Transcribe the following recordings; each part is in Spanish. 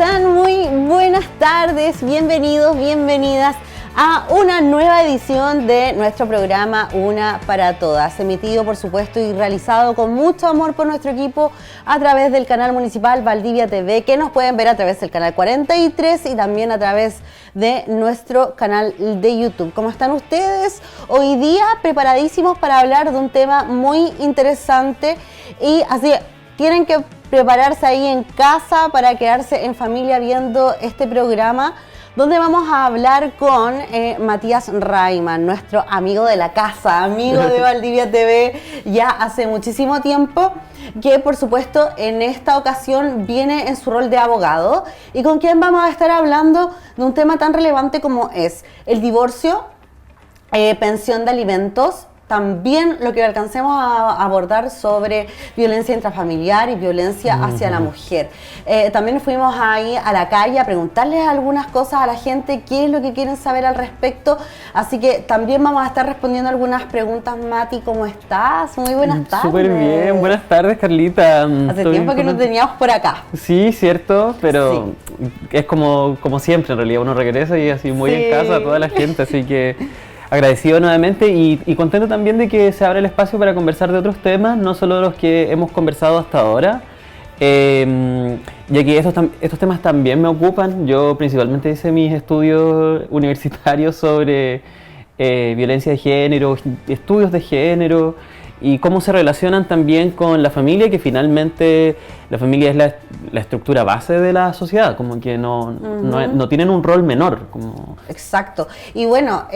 están? Muy buenas tardes, bienvenidos, bienvenidas a una nueva edición de nuestro programa Una para Todas, emitido por supuesto y realizado con mucho amor por nuestro equipo a través del canal municipal Valdivia TV, que nos pueden ver a través del canal 43 y también a través de nuestro canal de YouTube. ¿Cómo están ustedes? Hoy día preparadísimos para hablar de un tema muy interesante y así tienen que prepararse ahí en casa para quedarse en familia viendo este programa, donde vamos a hablar con Matías Rayman, nuestro amigo de la casa, amigo de Valdivia TV ya hace muchísimo tiempo, que por supuesto en esta ocasión viene en su rol de abogado y con quien vamos a estar hablando de un tema tan relevante como es el divorcio, pensión de alimentos, también lo que alcancemos a abordar sobre violencia intrafamiliar y violencia hacia la mujer. También fuimos ahí a la calle a preguntarles algunas cosas a la gente, qué es lo que quieren saber al respecto. Así que también vamos a estar respondiendo algunas preguntas. Mati, ¿cómo estás? Muy buenas tardes. Súper bien, buenas tardes, Carlita. Hace tiempo que no teníamos por acá. Sí, cierto, pero sí, es como siempre en realidad, uno regresa y así muy en casa a toda la gente, así que agradecido nuevamente y contento también de que se abra el espacio para conversar de otros temas, no solo de los que hemos conversado hasta ahora, ya que estos temas también me ocupan. Yo principalmente hice mis estudios universitarios sobre violencia de género, estudios de género y cómo se relacionan también con la familia, que finalmente la familia es la estructura base de la sociedad, como que no tienen un rol menor. Exacto. Y bueno,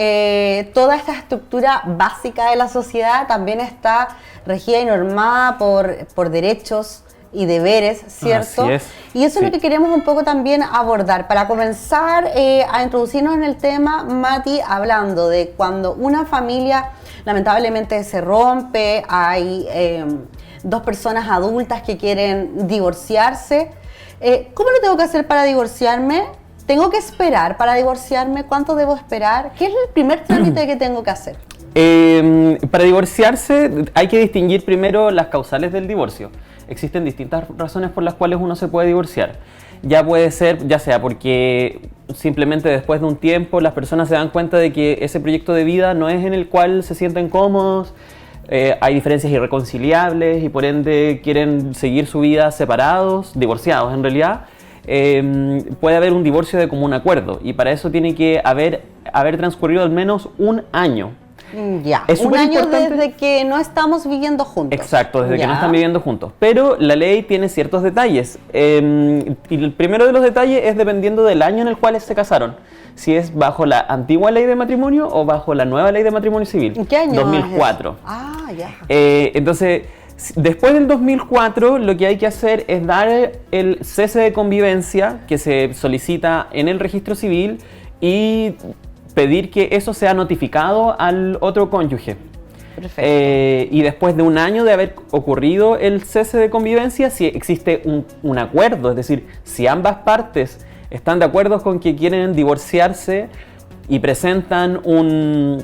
toda esta estructura básica de la sociedad también está regida y normada por derechos y deberes, ¿cierto? Así es. Y eso es lo que queremos un poco también abordar. Para comenzar a introducirnos en el tema, Mati, hablando de cuando una familia lamentablemente se rompe, hay dos personas adultas que quieren divorciarse. ¿Cómo lo tengo que hacer para divorciarme? ¿Tengo que esperar para divorciarme? ¿Cuánto debo esperar? ¿Qué es el primer trámite que tengo que hacer? Para divorciarse hay que distinguir primero las causales del divorcio. Existen distintas razones por las cuales uno se puede divorciar. Ya puede ser, ya sea porque simplemente después de un tiempo las personas se dan cuenta de que ese proyecto de vida no es en el cual se sienten cómodos, hay diferencias irreconciliables y por ende quieren seguir su vida separados, divorciados en realidad. Puede haber un divorcio de común acuerdo y para eso tiene que haber transcurrido al menos un año. Ya, es un año desde que no estamos viviendo juntos. Exacto, desde que no están viviendo juntos. Pero la ley tiene ciertos detalles. Y el primero de los detalles es dependiendo del año en el cual se casaron. Si es bajo la antigua ley de matrimonio o bajo la nueva ley de matrimonio civil. ¿En qué año? 2004. Ah, ya. Entonces, después del 2004, lo que hay que hacer es dar el cese de convivencia que se solicita en el registro civil y pedir que eso sea notificado al otro cónyuge. Perfecto. Y después de un año de haber ocurrido el cese de convivencia, si existe un acuerdo, es decir, si ambas partes están de acuerdo con que quieren divorciarse y presentan un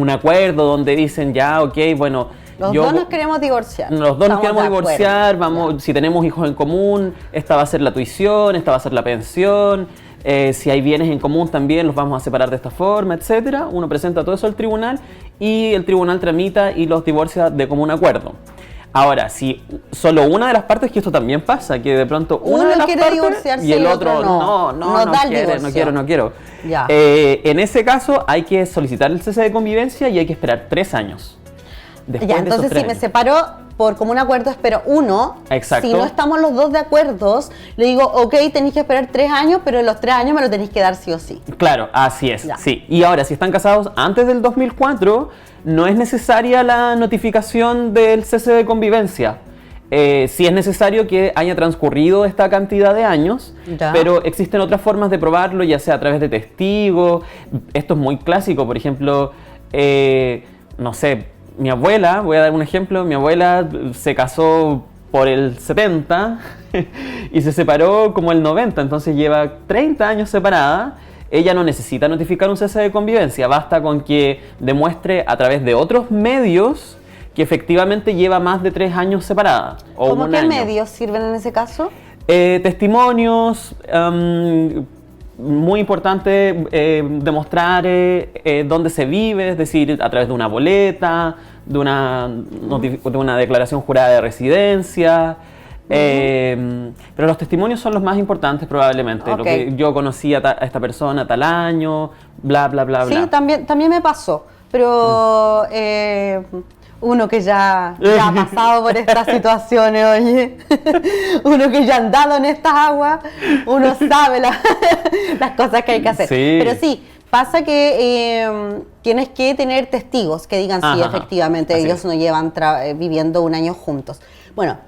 acuerdo donde dicen ya, ok, bueno, los dos nos queremos divorciar. Los dos nos queremos divorciar, vamos, si tenemos hijos en común, esta va a ser la tuición, esta va a ser la pensión. Si hay bienes en común también los vamos a separar de esta forma, etcétera. Uno presenta todo eso al tribunal y el tribunal tramita y los divorcia de común acuerdo. Ahora, si solo una de las partes, que esto también pasa, que de pronto una de las quiere partes divorciarse y el otro no quiero. Ya. En ese caso hay que solicitar el cese de convivencia y hay que esperar 3 años. Ya, entonces si me separo por común acuerdo, espero 1. Exacto. Si no estamos los dos de acuerdo, le digo, ok, tenéis que esperar 3 años, pero en los 3 años me lo tenéis que dar sí o sí. Claro, así es, ya. Sí. Y ahora, si están casados antes del 2004, no es necesaria la notificación del cese de convivencia. Sí es necesario que haya transcurrido esta cantidad de años, pero existen otras formas de probarlo, ya sea a través de testigos. Esto es muy clásico, por ejemplo, no sé, mi abuela, voy a dar un ejemplo, mi abuela se casó por el 70 y se separó como el 90, entonces lleva 30 años separada. Ella no necesita notificar un cese de convivencia, basta con que demuestre a través de otros medios que efectivamente lleva más de 3 años separada. ¿Cómo qué medios sirven en ese caso? Testimonios, muy importante demostrar dónde se vive, es decir, a través de una boleta, de una declaración jurada de residencia. Pero los testimonios son los más importantes probablemente. Ok. Lo que yo conocí a esta persona tal año, bla, bla, bla, bla. Sí, también me pasó, pero uno que ya ha pasado por estas situaciones, oye, uno que ya ha andado en estas aguas, uno sabe las cosas que hay que hacer. Sí. Pero sí, pasa que tienes que tener testigos que digan sí, Ajá, efectivamente, así ellos es. no llevan viviendo un año juntos. Bueno,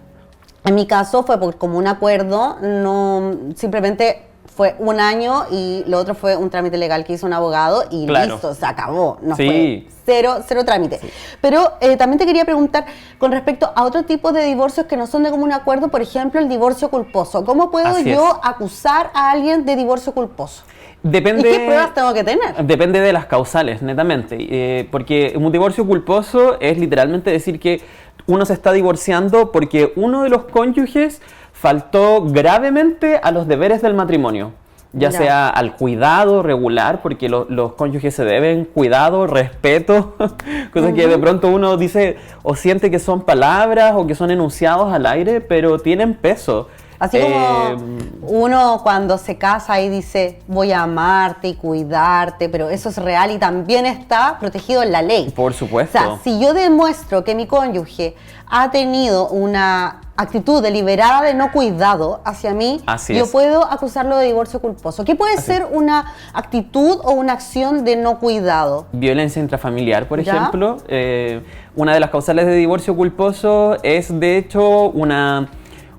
en mi caso fue por común acuerdo, no simplemente fue un año y lo otro fue un trámite legal que hizo un abogado y Claro. listo, se acabó. No Sí. fue cero trámite. Pero también te quería preguntar con respecto a otro tipo de divorcios que no son de común acuerdo, por ejemplo, el divorcio culposo. ¿Cómo puedo Así yo es. acusar a alguien de divorcio culposo? Depende, ¿Y qué pruebas tengo que tener? Depende de las causales, netamente. Porque un divorcio culposo es literalmente decir que uno se está divorciando porque uno de los cónyuges faltó gravemente a los deberes del matrimonio. Ya Ya. sea al cuidado regular, porque los cónyuges se deben cuidado, respeto, cosas que de pronto uno dice o siente que son palabras o que son enunciados al aire, pero tienen peso. Así como uno cuando se casa y dice voy a amarte y cuidarte, pero eso es real y también está protegido en la ley. Por supuesto. O sea, si yo demuestro que mi cónyuge ha tenido una actitud deliberada de no cuidado hacia mí, Así yo es. puedo acusarlo de divorcio culposo. ¿Qué puede ser una actitud o una acción de no cuidado? Violencia intrafamiliar, por ¿Ya? ejemplo. Una de las causales de divorcio culposo es, de hecho, una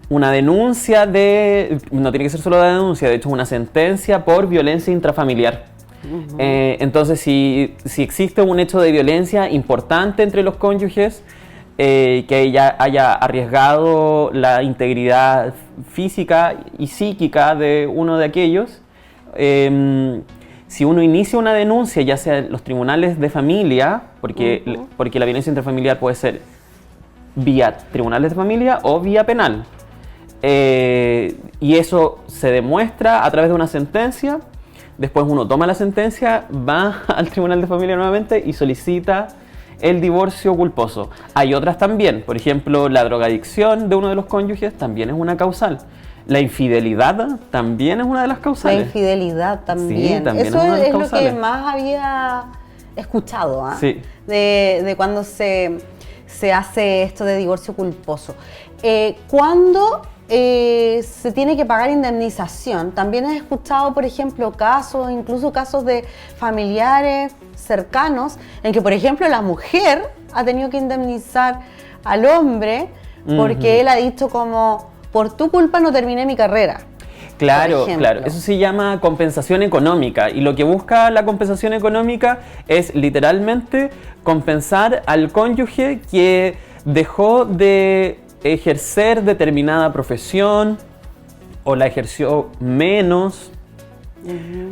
denuncia no tiene que ser solo la denuncia, de hecho, una sentencia por violencia intrafamiliar. Entonces, si existe un hecho de violencia importante entre los cónyuges, que ella haya arriesgado la integridad física y psíquica de uno de aquellos, si uno inicia una denuncia, ya sea en los tribunales de familia, porque la violencia intrafamiliar puede ser vía tribunales de familia o vía penal, y eso se demuestra a través de una sentencia. Después uno toma la sentencia, va al tribunal de familia nuevamente y solicita el divorcio culposo. Hay otras también, por ejemplo, la drogadicción de uno de los cónyuges también es una causal. La infidelidad también es una de las La causales. infidelidad también. Sí, también Eso es una de las es lo que causales. más había escuchado, ¿ah? Sí. De cuando se hace esto de divorcio culposo. ¿Cuándo se tiene que pagar indemnización? También he escuchado, por ejemplo, incluso casos de familiares cercanos, en que, por ejemplo, la mujer ha tenido que indemnizar al hombre porque él ha dicho como, por tu culpa no terminé mi carrera. Claro, por ejemplo. claro. Eso se llama compensación económica. Y lo que busca la compensación económica es literalmente compensar al cónyuge que dejó de ejercer determinada profesión o la ejerció menos,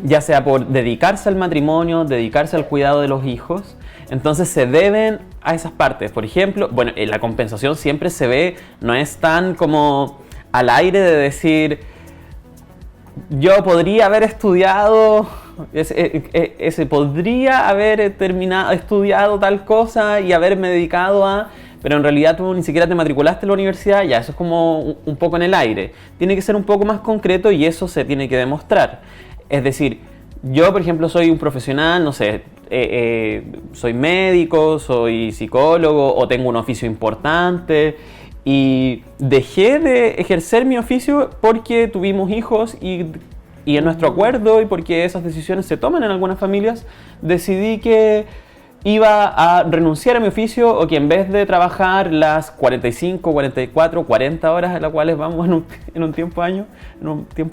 ya sea por dedicarse al matrimonio, dedicarse al cuidado de los hijos. Entonces se deben a esas partes. Por ejemplo, bueno, la compensación siempre se ve, no es tan como al aire de decir, yo podría haber estudiado, podría haber estudiado tal cosa y haberme dedicado a... Pero en realidad tú ni siquiera te matriculaste en la universidad, ya eso es como un poco en el aire. Tiene que ser un poco más concreto y eso se tiene que demostrar. Es decir, yo por ejemplo soy un profesional, no sé, soy médico, soy psicólogo o tengo un oficio importante y dejé de ejercer mi oficio porque tuvimos hijos y en nuestro acuerdo y porque esas decisiones se toman en algunas familias, decidí que iba a renunciar a mi oficio o que en vez de trabajar las 45, 44, 40 horas en las cuales vamos en un tiempo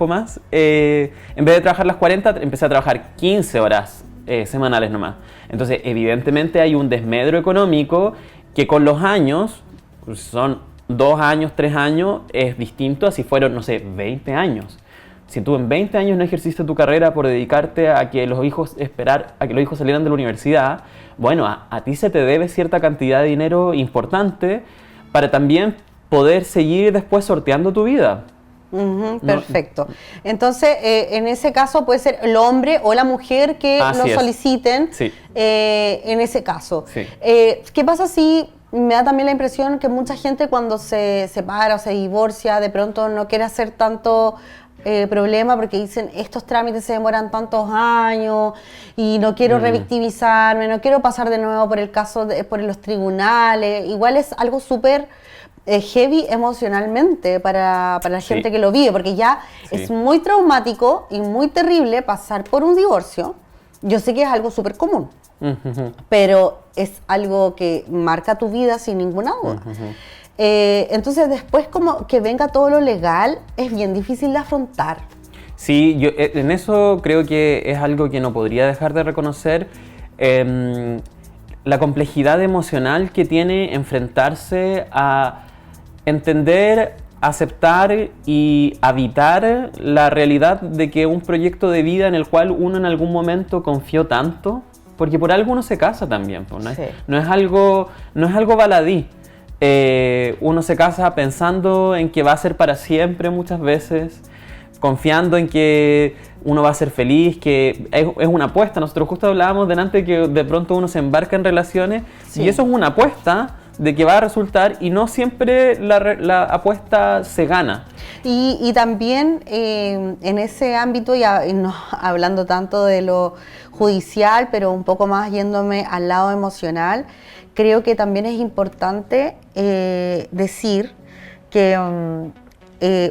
más, en vez de trabajar las 40, empecé a trabajar 15 horas semanales nomás. Entonces, evidentemente hay un desmedro económico que con los años, pues son 2 años, 3 años, es distinto a si fueron, no sé, 20 años. Si tú en 20 años no ejerciste tu carrera por dedicarte a que los hijos salieran de la universidad, bueno, a ti se te debe cierta cantidad de dinero importante para también poder seguir después sorteando tu vida. Perfecto. Entonces, en ese caso puede ser el hombre o la mujer que lo soliciten. Sí. En ese caso. Sí. ¿Qué pasa si me da también la impresión que mucha gente cuando se separa o se divorcia, de pronto no quiere hacer tanto problema porque dicen estos trámites se demoran tantos años y no quiero revictimizarme, no quiero pasar de nuevo por el caso, por los tribunales? Igual es algo súper heavy emocionalmente para la gente que lo vive, porque ya es muy traumático y muy terrible pasar por un divorcio. Yo sé que es algo súper común, pero es algo que marca tu vida sin ninguna duda. Entonces después como que venga todo lo legal es bien difícil de afrontar. Sí, yo en eso creo que es algo que no podría dejar de reconocer, la complejidad emocional que tiene enfrentarse a entender, aceptar y habitar la realidad de que un proyecto de vida en el cual uno en algún momento confió tanto, porque por algo uno se casa también, no es algo baladí. Uno se casa pensando en que va a ser para siempre muchas veces, confiando en que uno va a ser feliz, que es una apuesta. Nosotros justo hablábamos delante que de pronto uno se embarca en relaciones y eso es una apuesta de que va a resultar y no siempre la apuesta se gana. Y también en ese ámbito, y no hablando tanto de lo judicial, pero un poco más yéndome al lado emocional, creo que también es importante decir que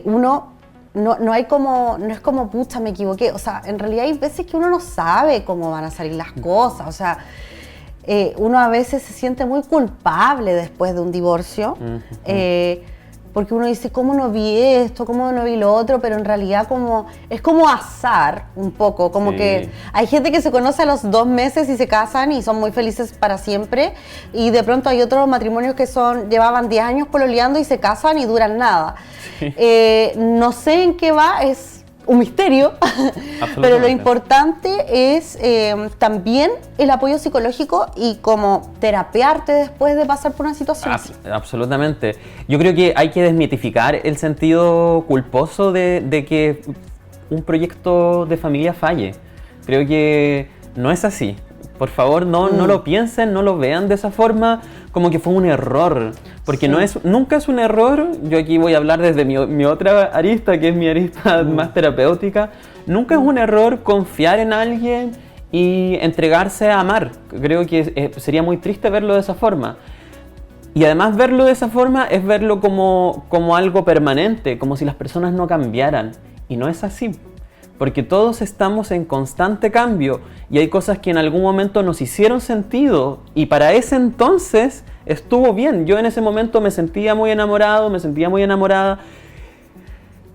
uno no es como, pucha, me equivoqué. O sea, en realidad hay veces que uno no sabe cómo van a salir las cosas. O sea, uno a veces se siente muy culpable después de un divorcio, porque uno dice, ¿cómo no vi esto? ¿Cómo no vi lo otro? Pero en realidad es como azar un poco, como que hay gente que se conoce a los 2 meses y se casan y son muy felices para siempre, y de pronto hay otros matrimonios que llevaban 10 años pololeando y se casan y duran nada. No sé en qué va, es un misterio, pero lo importante es también el apoyo psicológico y como terapearte después de pasar por una situación así. Absolutamente. Yo creo que hay que desmitificar el sentido culposo de que un proyecto de familia falle. Creo que no es así. Por favor, no lo piensen, no lo vean de esa forma, como que fue un error. Porque nunca es un error. Yo aquí voy a hablar desde mi otra arista, que es mi arista más terapéutica. Nunca es un error confiar en alguien y entregarse a amar. Creo que sería muy triste verlo de esa forma. Y además verlo de esa forma es verlo como algo permanente, como si las personas no cambiaran. Y no es así. Porque todos estamos en constante cambio y hay cosas que en algún momento nos hicieron sentido y para ese entonces estuvo bien. Yo en ese momento me sentía muy enamorado, me sentía muy enamorada.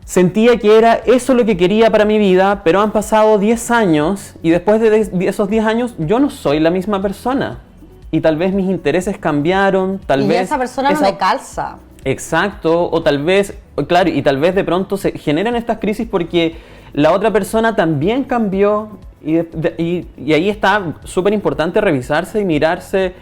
Sentía que era eso lo que quería para mi vida, pero han pasado 10 años y después de esos 10 años yo no soy la misma persona. Y tal vez mis intereses cambiaron, tal vez... Y esa persona no me calza. Exacto, o tal vez, claro, y tal vez de pronto se generan estas crisis porque la otra persona también cambió y ahí está súper importante revisarse y mirarse.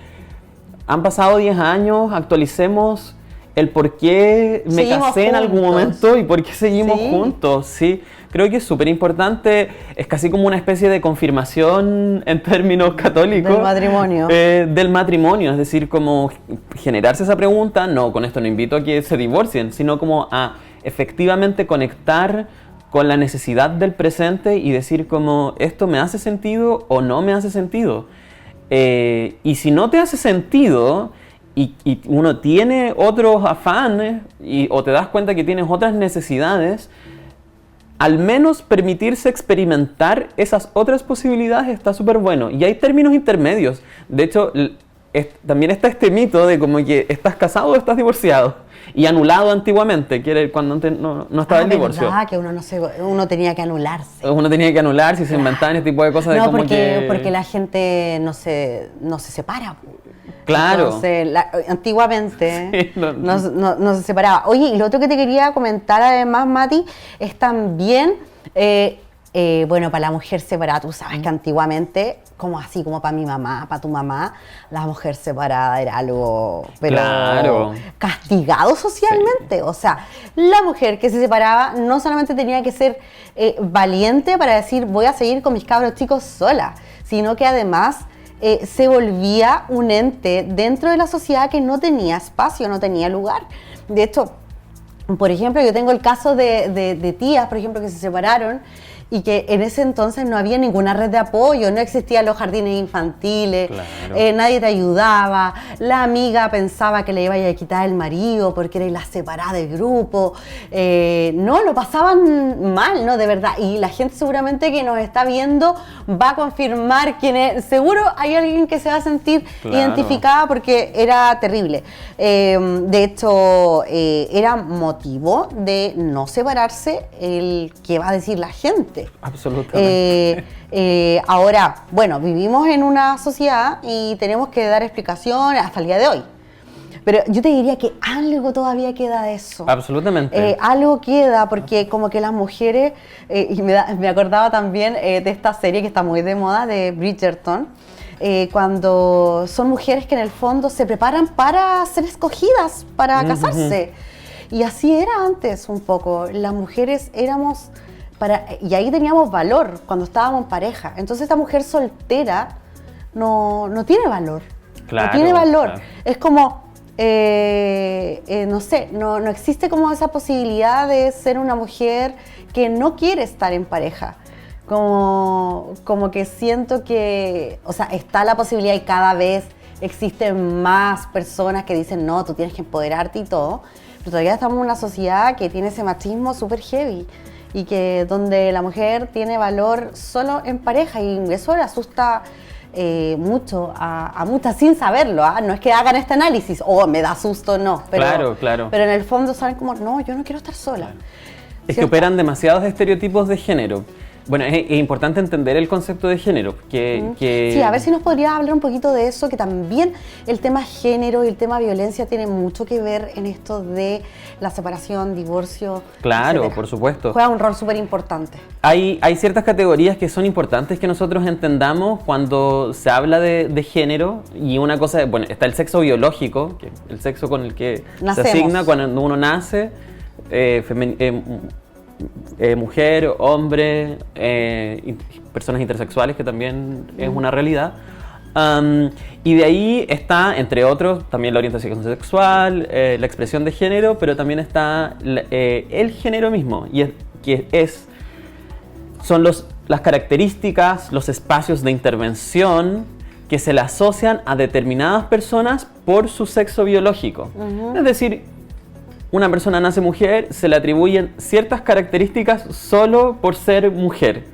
Han pasado 10 años, actualicemos el por qué me casé en algún momento y por qué seguimos juntos. Sí, creo que es súper importante, es casi como una especie de confirmación en términos católicos. Del matrimonio. Del matrimonio, es decir, como generarse esa pregunta, no, con esto no invito a que se divorcien, sino como a efectivamente conectar con la necesidad del presente y decir como, ¿esto me hace sentido o no me hace sentido? Y si no te hace sentido y uno tiene otros afanes o te das cuenta que tienes otras necesidades, al menos permitirse experimentar esas otras posibilidades está súper bueno. Y hay términos intermedios. De hecho, también está este mito de como que estás casado o estás divorciado. Y anulado antiguamente, que era cuando antes no estaba el divorcio. Ah, que uno tenía que anularse. Uno tenía que anularse y se inventaban este tipo de cosas. No, de como porque la gente no se separa. Claro. Entonces, antiguamente no se separaba. Oye, y lo otro que te quería comentar además, Mati, es también, bueno, para la mujer separada, tú sabes que antiguamente como así, como para mi mamá, para tu mamá, la mujer separada era algo, pero Claro. castigado socialmente. Sí. O sea, la mujer que se separaba no solamente tenía que ser valiente para decir voy a seguir con mis cabros chicos sola, sino que además se volvía un ente dentro de la sociedad que no tenía espacio, no tenía lugar. De hecho, por ejemplo, yo tengo el caso de tías, por ejemplo, que se separaron y que en ese entonces no había ninguna red de apoyo, no existían los jardines infantiles, Claro. nadie te ayudaba, la amiga pensaba que le iba a quitar el marido porque era la separada del grupo, no, lo pasaban mal, ¿no? De verdad, y la gente seguramente que nos está viendo va a confirmar quién es, seguro hay alguien que se va a sentir Claro. identificada porque era terrible. De hecho, era motivo de no separarse el que va a decir la gente. Absolutamente. Ahora, bueno, vivimos en una sociedad y tenemos que dar explicaciones hasta el día de hoy. Pero yo te diría que algo todavía queda de eso. Absolutamente. Algo queda porque como que las mujeres, y me acordaba también de esta serie que está muy de moda, de Bridgerton, cuando son mujeres que en el fondo se preparan para ser escogidas, para casarse. Y así era antes un poco. Las mujeres éramos... y ahí teníamos valor cuando estábamos en pareja. Entonces esta mujer soltera no tiene valor. Claro, no tiene valor. claro. Es como, no sé, no existe como esa posibilidad de ser una mujer que no quiere estar en pareja. Como que siento que, o sea, está la posibilidad y cada vez existen más personas que dicen, no, tú tienes que empoderarte y todo. Pero todavía estamos en una sociedad que tiene ese machismo súper heavy. Y que donde la mujer tiene valor solo en pareja y eso le asusta mucho a muchas sin saberlo, ¿ah? No es que hagan este análisis, me da susto, no. Pero, Claro. Pero en el fondo saben como, no, yo no quiero estar sola. Es que ¿Cierto? operan demasiados estereotipos de género. Bueno, es importante entender el concepto de género. Sí, a ver si nos podrías hablar un poquito de eso, que también el tema género y el tema violencia tiene mucho que ver en esto de la separación, divorcio. Claro, etcétera. por supuesto. Juega un rol súper importante. Hay ciertas categorías que son importantes que nosotros entendamos cuando se habla de género. Y una cosa, bueno, está el sexo biológico, que es el sexo con el que Nacemos. se asigna cuando uno nace. Mujer, hombre, personas intersexuales, que también es una realidad. Y de ahí está, entre otros, también la orientación sexual, la expresión de género, pero también está el género mismo, son las características, los espacios de intervención que se le asocian a determinadas personas por su sexo biológico. Es decir, una persona nace mujer, se le atribuyen ciertas características solo por ser mujer,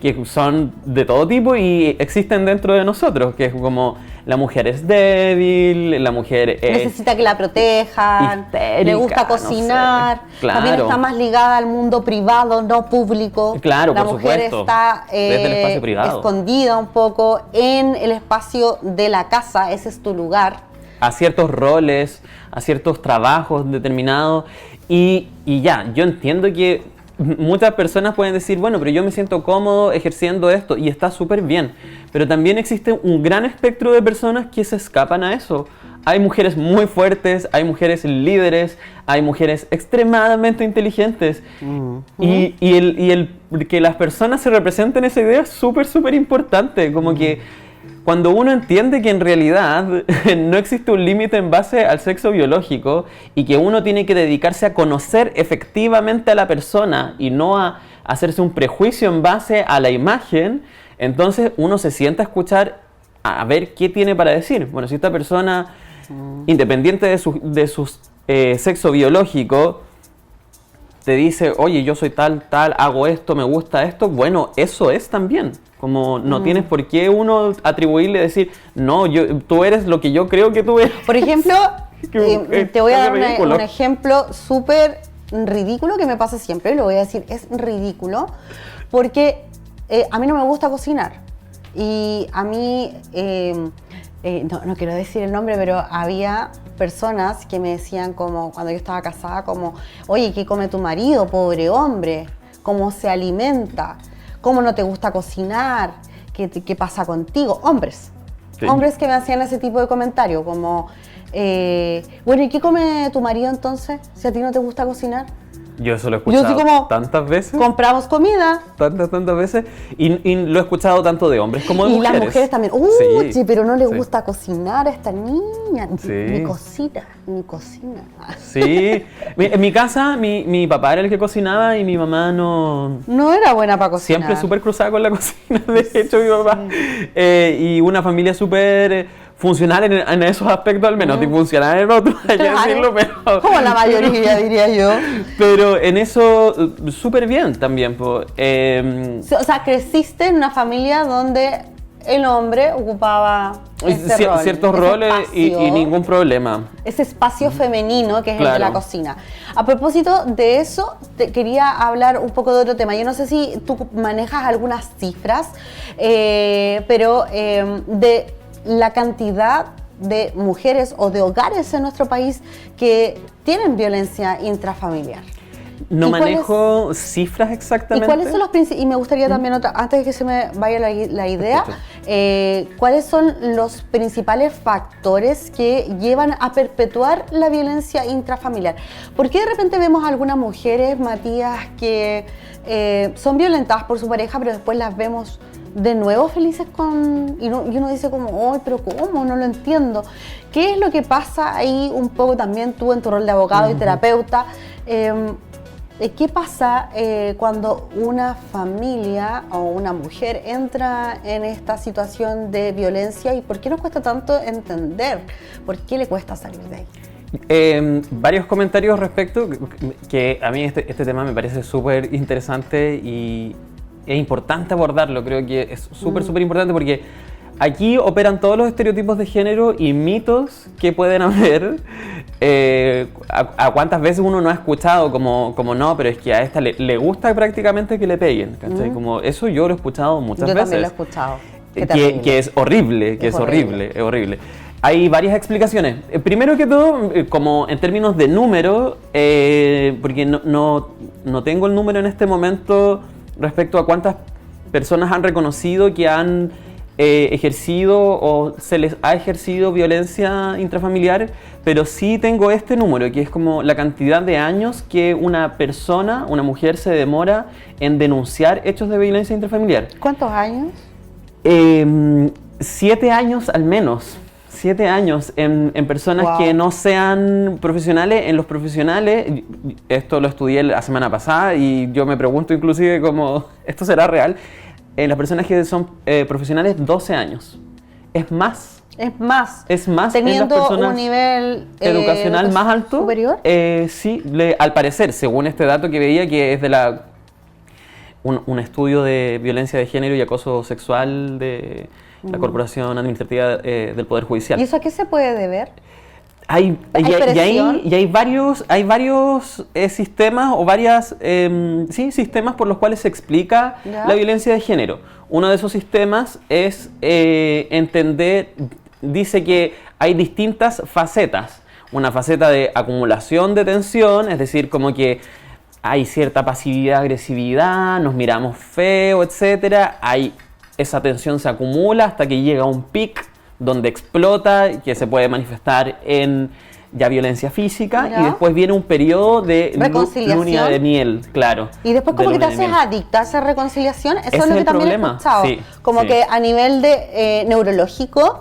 que son de todo tipo y existen dentro de nosotros, que es como la mujer es débil, la mujer es... Necesita que la protejan, histérica, le gusta no cocinar, sé. Claro. también está más ligada al mundo privado, no público. Claro, la por mujer supuesto. está Desde el espacio privado. escondida un poco en el espacio de la casa, ese es tu lugar. A ciertos roles, a ciertos trabajos determinados y ya, yo entiendo que muchas personas pueden decir, bueno, pero yo me siento cómodo ejerciendo esto y está súper bien, pero también existe un gran espectro de personas que se escapan a eso. Hay mujeres muy fuertes, hay mujeres líderes, hay mujeres extremadamente inteligentes y el que las personas se representen esa idea es súper importante, como que cuando uno entiende que en realidad no existe un límite en base al sexo biológico y que uno tiene que dedicarse a conocer efectivamente a la persona y no a hacerse un prejuicio en base a la imagen, entonces uno se sienta a escuchar a ver qué tiene para decir. Bueno, si esta persona, independiente de su sexo biológico, te dice, oye, yo soy tal, hago esto, me gusta esto, bueno, eso es también. Como no tienes por qué uno atribuirle, decir, no, tú eres lo que yo creo que tú eres. Por ejemplo, te voy a dar ridículo. un ejemplo súper ridículo que me pasa siempre, y lo voy a decir, es ridículo, porque a mí no me gusta cocinar. Y a mí, no quiero decir el nombre, pero había personas que me decían como, cuando yo estaba casada, como, oye, ¿qué come tu marido, pobre hombre? ¿Cómo se alimenta? ¿Cómo no te gusta cocinar? ¿Qué pasa contigo? Hombres. Sí. Hombres que me hacían ese tipo de comentarios, como, bueno, ¿y qué come tu marido entonces? Si a ti no te gusta cocinar. Yo eso lo he escuchado Yo sí como, tantas veces. Compramos comida. Tantas veces. Y lo he escuchado tanto de hombres como de Y mujeres. las mujeres también. Sí, pero no le sí. gusta cocinar a esta niña. Sí. Ni cocina. Sí. En mi casa, mi papá era el que cocinaba y mi mamá no... No era buena para cocinar. Siempre súper cruzada con la cocina, de hecho, mi papá. Y una familia súper funcional en esos aspectos, al menos, y funcional en otros, hay que decirlo, pero... Como la mayoría, diría yo. Pero en eso, súper bien también. O sea, creciste en una familia donde el hombre ocupaba ciertos roles y ningún problema. Ese espacio femenino que es el Claro. de la cocina. A propósito de eso, te quería hablar un poco de otro tema. Yo no sé si tú manejas algunas cifras, pero de la cantidad de mujeres o de hogares en nuestro país que tienen violencia intrafamiliar. No ¿Y manejo cifras exactamente. ¿Y cuáles son los principales? Y me gustaría también, antes de que se me vaya la idea, ¿cuáles son los principales factores que llevan a perpetuar la violencia intrafamiliar? ¿Por qué de repente vemos a algunas mujeres, Matías, que son violentadas por su pareja, pero después las vemos de nuevo felices y uno dice como, ¡ay, pero cómo! No lo entiendo. ¿Qué es lo que pasa ahí un poco también tú en tu rol de abogado y terapeuta? ¿Qué pasa cuando una familia o una mujer entra en esta situación de violencia y por qué nos cuesta tanto entender? ¿Por qué le cuesta salir de ahí? Varios comentarios respecto, que a mí este tema me parece súper interesante y es importante abordarlo. Creo que es súper importante porque aquí operan todos los estereotipos de género y mitos que pueden haber. A cuántas veces uno no ha escuchado como no, pero es que a esta le gusta prácticamente que le peguen, ¿cachai? Como eso yo lo he escuchado muchas veces. Yo también lo he escuchado. Que es horrible, es horrible. Hay varias explicaciones. Primero que todo, como en términos de número, porque no tengo el número en este momento respecto a cuántas personas han reconocido que han ejercido o se les ha ejercido violencia intrafamiliar, pero sí tengo este número, que es como la cantidad de años que una persona, una mujer, se demora en denunciar hechos de violencia intrafamiliar. ¿Cuántos años? 7 años al menos. 7 años en personas que no sean profesionales. En los profesionales, esto lo estudié la semana pasada y yo me pregunto inclusive cómo esto será real. En las personas que son profesionales, 12 años. Es más. Teniendo en las personas un nivel educacional más alto. ¿Superior? Sí, al parecer, según este dato que veía, que es de un estudio de violencia de género y acoso sexual de la Corporación Administrativa del Poder Judicial. ¿Y eso a qué se puede deber? Hay varios sistemas o varias sistemas por los cuales se explica la violencia de género. Uno de esos sistemas es dice que hay distintas facetas. Una faceta de acumulación de tensión, es decir, como que hay cierta pasividad, agresividad, nos miramos feo, etcétera. Esa tensión se acumula hasta que llega a un pic donde explota, que se puede manifestar en violencia física, y después viene un periodo de luna de miel, claro. Y después como que te haces adicta a esa reconciliación, eso es lo que también he escuchado. Sí, que a nivel de neurológico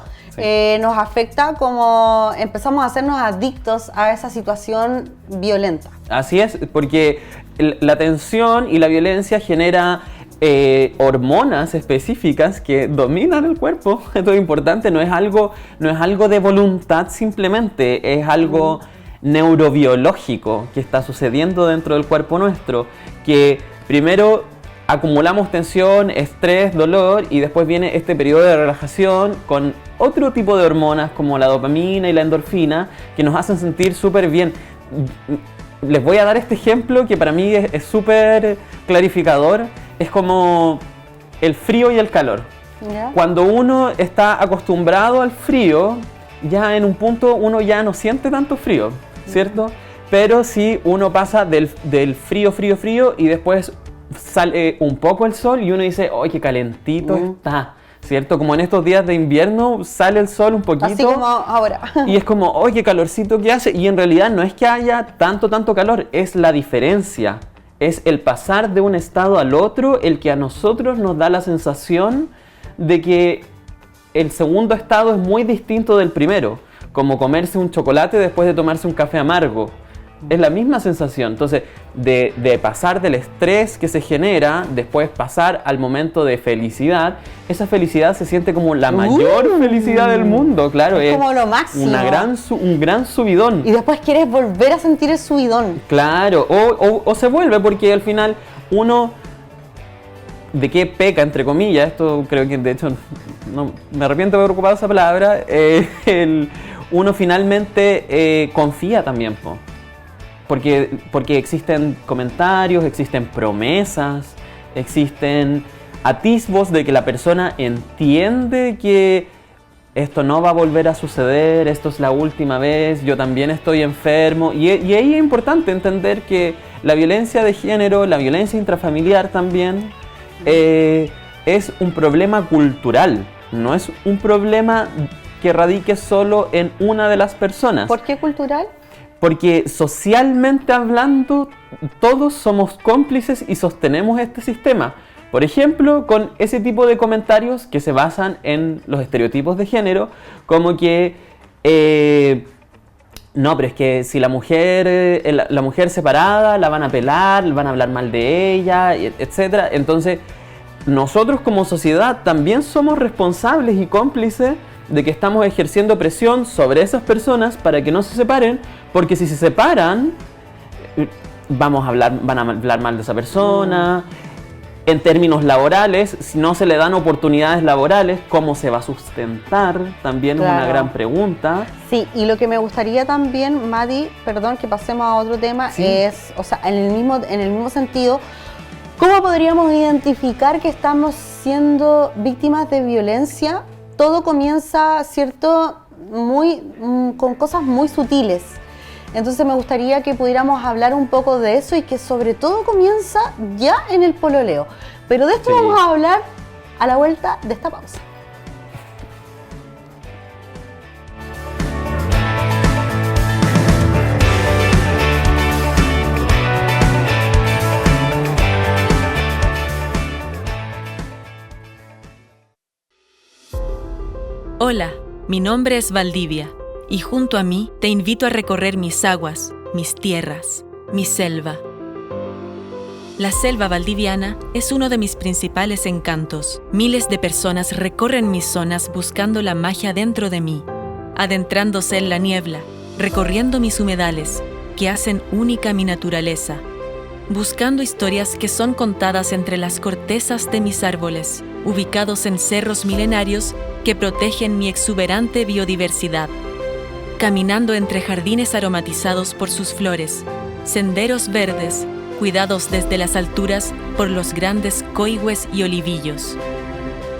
nos afecta, como empezamos a hacernos adictos a esa situación violenta. Así es, porque la tensión y la violencia genera hormonas específicas que dominan el cuerpo. Esto es importante, no es algo de voluntad simplemente, es algo neurobiológico que está sucediendo dentro del cuerpo nuestro, que primero acumulamos tensión, estrés, dolor, y después viene este periodo de relajación con otro tipo de hormonas como la dopamina y la endorfina que nos hacen sentir súper bien. Les voy a dar este ejemplo que para mí es súper clarificador. Es como el frío y el calor. Cuando uno está acostumbrado al frío, ya en un punto uno ya no siente tanto frío, ¿cierto? Pero si uno pasa del frío y después sale un poco el sol y uno dice, ¡ay, qué calentito está! ¿cierto? Como en estos días de invierno sale el sol un poquito. Así como ahora. Y es como, oye, qué calorcito que hace. Y en realidad no es que haya tanto calor, es la diferencia. Es el pasar de un estado al otro el que a nosotros nos da la sensación de que el segundo estado es muy distinto del primero. Como comerse un chocolate después de tomarse un café amargo. Es la misma sensación. Entonces, de pasar del estrés que se genera, después pasar al momento de felicidad, esa felicidad se siente como la mayor felicidad del mundo, claro. Es como lo máximo. Un gran subidón. Y después quieres volver a sentir el subidón. Claro, o se vuelve, porque al final uno... ¿De qué peca, entre comillas? Esto creo que, de hecho, no, me arrepiento de haber ocupado esa palabra. Uno finalmente confía también, po. Porque existen comentarios, existen promesas, existen atisbos de que la persona entiende que esto no va a volver a suceder, esto es la última vez, yo también estoy enfermo. Y ahí es importante entender que la violencia de género, la violencia intrafamiliar también, es un problema cultural, no es un problema que radique solo en una de las personas. ¿Por qué cultural? Porque socialmente hablando, todos somos cómplices y sostenemos este sistema. Por ejemplo, con ese tipo de comentarios que se basan en los estereotipos de género, como que, no, pero es que si la mujer separada la van a pelar, van a hablar mal de ella, etc. Entonces, nosotros como sociedad también somos responsables y cómplices de que estamos ejerciendo presión sobre esas personas para que no se separen, porque si se separan, van a hablar mal de esa persona. En términos laborales, si no se le dan oportunidades laborales, ¿cómo se va a sustentar? También es una gran pregunta. Sí, y lo que me gustaría también, Madi, perdón que pasemos a otro tema, ¿sí? Es, o sea, en el mismo sentido, ¿cómo podríamos identificar que estamos siendo víctimas de violencia? Todo comienza, ¿cierto?, con cosas muy sutiles. Entonces me gustaría que pudiéramos hablar un poco de eso y que sobre todo comienza ya en el pololeo. Pero de esto vamos a hablar a la vuelta de esta pausa. Hola, mi nombre es Valdivia y junto a mí te invito a recorrer mis aguas, mis tierras, mi selva. La selva valdiviana es uno de mis principales encantos. Miles de personas recorren mis zonas buscando la magia dentro de mí, adentrándose en la niebla, recorriendo mis humedales, que hacen única mi naturaleza, buscando historias que son contadas entre las cortezas de mis árboles, ubicados en cerros milenarios que protegen mi exuberante biodiversidad. Caminando entre jardines aromatizados por sus flores, senderos verdes, cuidados desde las alturas por los grandes coigües y olivillos.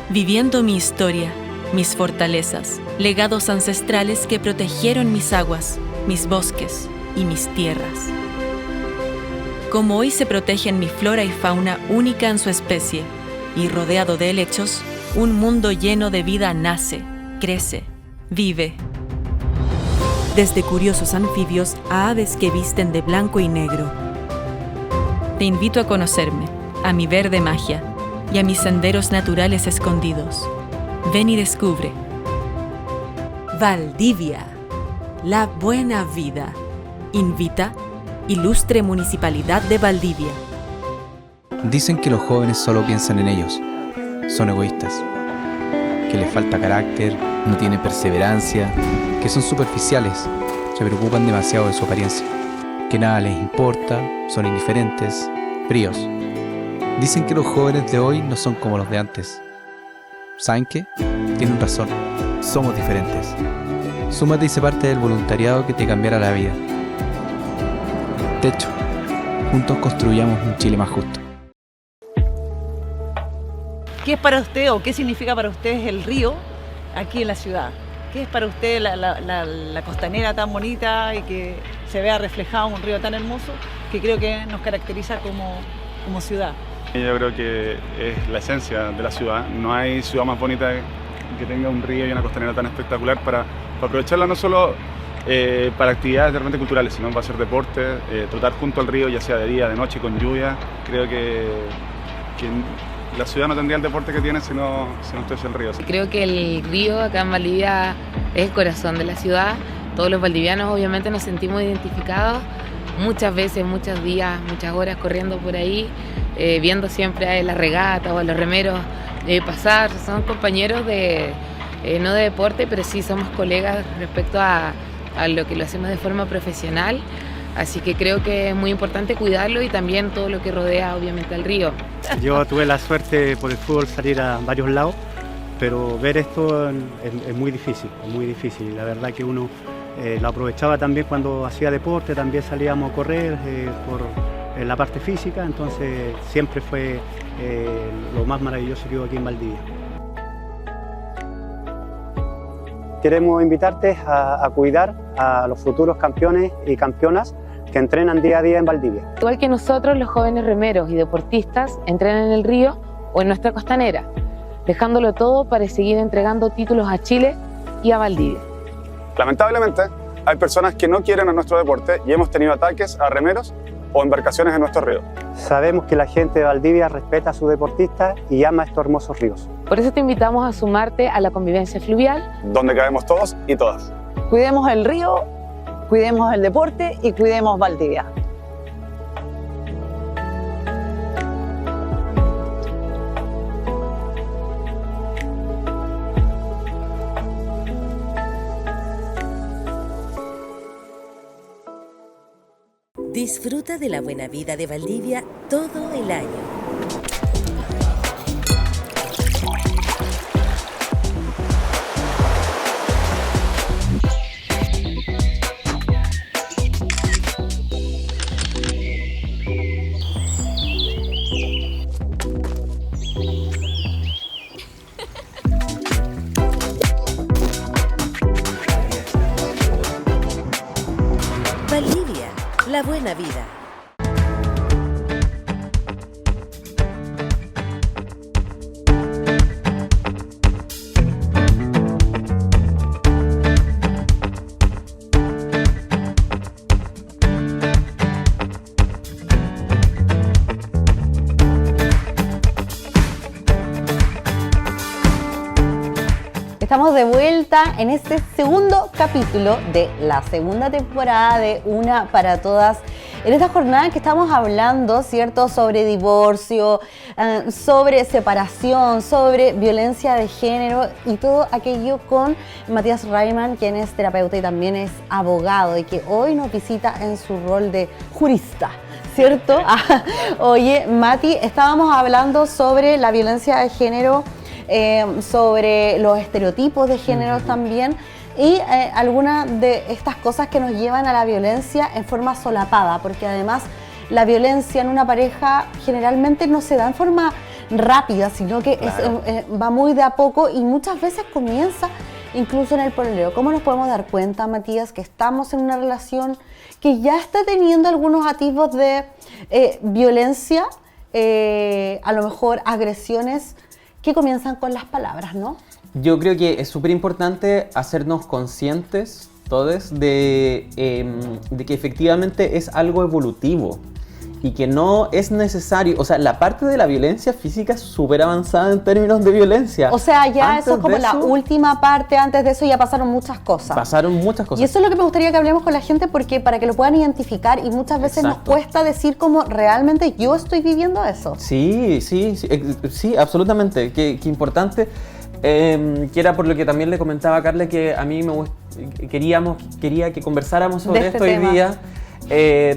Viviendo mi historia, mis fortalezas, legados ancestrales que protegieron mis aguas, mis bosques y mis tierras. Como hoy se protegen mi flora y fauna única en su especie, y rodeado de helechos, un mundo lleno de vida nace, crece, vive. Desde curiosos anfibios a aves que visten de blanco y negro. Te invito a conocerme, a mi verde magia y a mis senderos naturales escondidos. Ven y descubre. Valdivia, la buena vida. Invita Ilustre Municipalidad de Valdivia. Dicen que los jóvenes solo piensan en ellos. Son egoístas, que les falta carácter, no tienen perseverancia, que son superficiales, se preocupan demasiado de su apariencia, que nada les importa, son indiferentes, fríos. Dicen que los jóvenes de hoy no son como los de antes. ¿Saben qué? Tienen razón, somos diferentes. Súmate y sé parte del voluntariado que te cambiará la vida. Techo, juntos construyamos un Chile más justo. ¿Qué es para usted o qué significa para ustedes el río aquí en la ciudad? ¿Qué es para usted la costanera tan bonita y que se vea reflejado en un río tan hermoso que creo que nos caracteriza como ciudad? Yo creo que es la esencia de la ciudad. No hay ciudad más bonita que tenga un río y una costanera tan espectacular para aprovecharla no solo para actividades realmente culturales, sino para hacer deporte, trotar junto al río, ya sea de día, de noche, con lluvia. Creo que la ciudad no tendría el deporte que tiene si no estuviese el río. Creo que el río acá en Valdivia es el corazón de la ciudad. Todos los valdivianos obviamente nos sentimos identificados. Muchas veces, muchos días, muchas horas corriendo por ahí, viendo siempre a la regata o a los remeros pasar. Son compañeros no de deporte, pero sí somos colegas respecto a lo que lo hacemos de forma profesional. Así que creo que es muy importante cuidarlo y también todo lo que rodea obviamente al río. Yo tuve la suerte por el fútbol salir a varios lados, pero ver esto es muy difícil. La verdad que uno lo aprovechaba también cuando hacía deporte, también salíamos a correr por la parte física, entonces siempre fue lo más maravilloso que hubo aquí en Valdivia. Queremos invitarte a cuidar a los futuros campeones y campeonas que entrenan día a día en Valdivia. Igual que nosotros, los jóvenes remeros y deportistas entrenan en el río o en nuestra costanera, dejándolo todo para seguir entregando títulos a Chile y a Valdivia. Lamentablemente, hay personas que no quieren a nuestro deporte y hemos tenido ataques a remeros o embarcaciones en nuestro río. Sabemos que la gente de Valdivia respeta a sus deportistas y ama estos hermosos ríos. Por eso te invitamos a sumarte a la convivencia fluvial, Donde cabemos todos y todas. Cuidemos el río, cuidemos el deporte y cuidemos Valdivia. Disfruta de la buena vida de Valdivia todo el año. Valdivia, la buena vida. Estamos de vuelta en este segundo capítulo de la segunda temporada de Una para Todas. En esta jornada que estamos hablando, ¿cierto?, sobre divorcio, sobre separación, sobre violencia de género y todo aquello con Matías Reimann, quien es terapeuta y también es abogado y que hoy nos visita en su rol de jurista, ¿cierto? Oye, Mati, estábamos hablando sobre la violencia de género, sobre los estereotipos de género también y algunas de estas cosas que nos llevan a la violencia en forma solapada, porque además la violencia en una pareja generalmente no se da en forma rápida, sino que claro, va muy de a poco y muchas veces comienza incluso en el pololeo. ¿Cómo nos podemos dar cuenta, Matías, que estamos en una relación que ya está teniendo algunos atisbos de violencia, a lo mejor agresiones que comienzan con las palabras, ¿no? Yo creo que es súper importante hacernos conscientes todos de que efectivamente es algo evolutivo y que no es necesario, o sea, la parte de la violencia física es súper avanzada en términos de violencia. O sea, ya antes eso es como la última parte, antes de eso ya pasaron muchas cosas. Pasaron muchas cosas. Y eso es lo que me gustaría que hablemos con la gente porque para que lo puedan identificar y muchas veces nos cuesta decir como realmente yo estoy viviendo eso. Sí, absolutamente, qué importante. Que era por lo que también le comentaba a Carla que a mí quería que conversáramos sobre esto hoy día,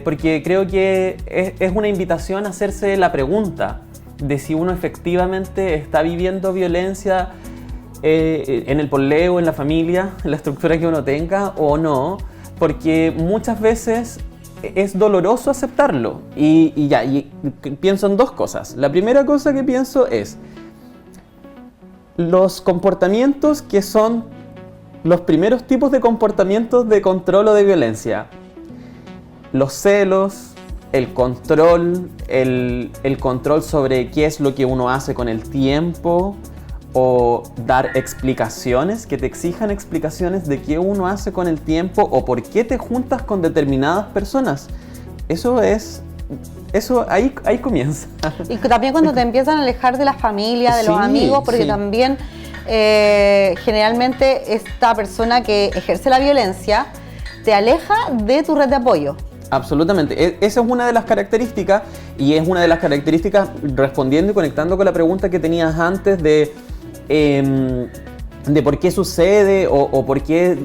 porque creo que es una invitación a hacerse la pregunta de si uno efectivamente está viviendo violencia en el pololeo, en la familia, en la estructura que uno tenga o no, porque muchas veces es doloroso aceptarlo y pienso en dos cosas. La primera cosa que pienso es los comportamientos que son los primeros tipos de comportamientos de control o de violencia. Los celos, el control, el control sobre qué es lo que uno hace con el tiempo, o dar explicaciones, que te exijan explicaciones de qué uno hace con el tiempo o por qué te juntas con determinadas personas. Eso ahí comienza. Y también cuando te empiezan a alejar de la familia, de los Sí, amigos, porque sí. también generalmente esta persona que ejerce la violencia te aleja de tu red de apoyo. Absolutamente. Esa es una de las características, y es una de las características respondiendo y conectando con la pregunta que tenías antes de por qué sucede o por qué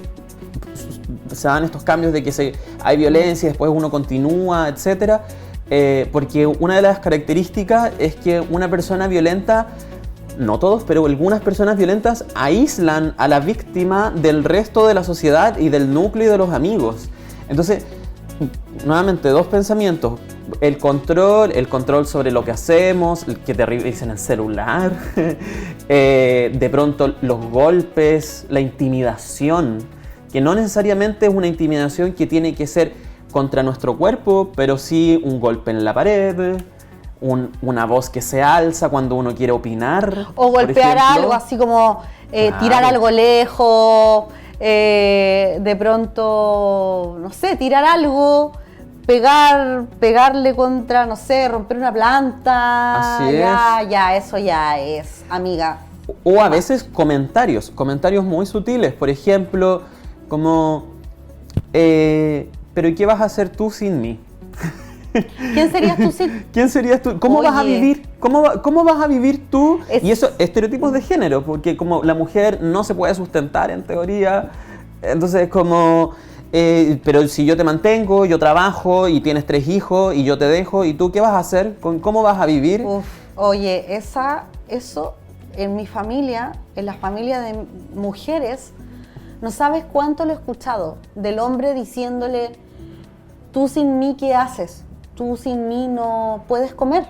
se dan estos cambios de que hay violencia, después uno continúa, etc. Porque una de las características es que una persona violenta, no todos, pero algunas personas violentas aíslan a la víctima del resto de la sociedad y del núcleo y de los amigos. Entonces, nuevamente, dos pensamientos. El control sobre lo que hacemos, que te revisen el celular, de pronto los golpes, la intimidación, que no necesariamente es una intimidación que tiene que ser contra nuestro cuerpo, pero sí un golpe en la pared, una voz que se alza cuando uno quiere opinar. O golpear algo, así como tirar algo lejos, de pronto, no sé, tirar algo, pegarle contra, no sé, romper una planta. Así Eso ya es, amiga. O a veces comentarios muy sutiles, por ejemplo, como, pero ¿y qué vas a hacer tú sin mí? ¿Quién serías tú sin? ¿Quién serías tú? ¿Cómo vas a vivir? ¿Cómo vas a vivir tú? Y eso, estereotipos de género, porque como la mujer no se puede sustentar en teoría, entonces como, pero si yo te mantengo, yo trabajo y tienes 3 hijos y yo te dejo, ¿y tú qué vas a hacer? ¿Cómo vas a vivir? Oye, eso en mi familia, en la familia de mujeres, no sabes cuánto lo he escuchado del hombre diciéndole: tú sin mí, ¿qué haces? Tú sin mí no puedes comer.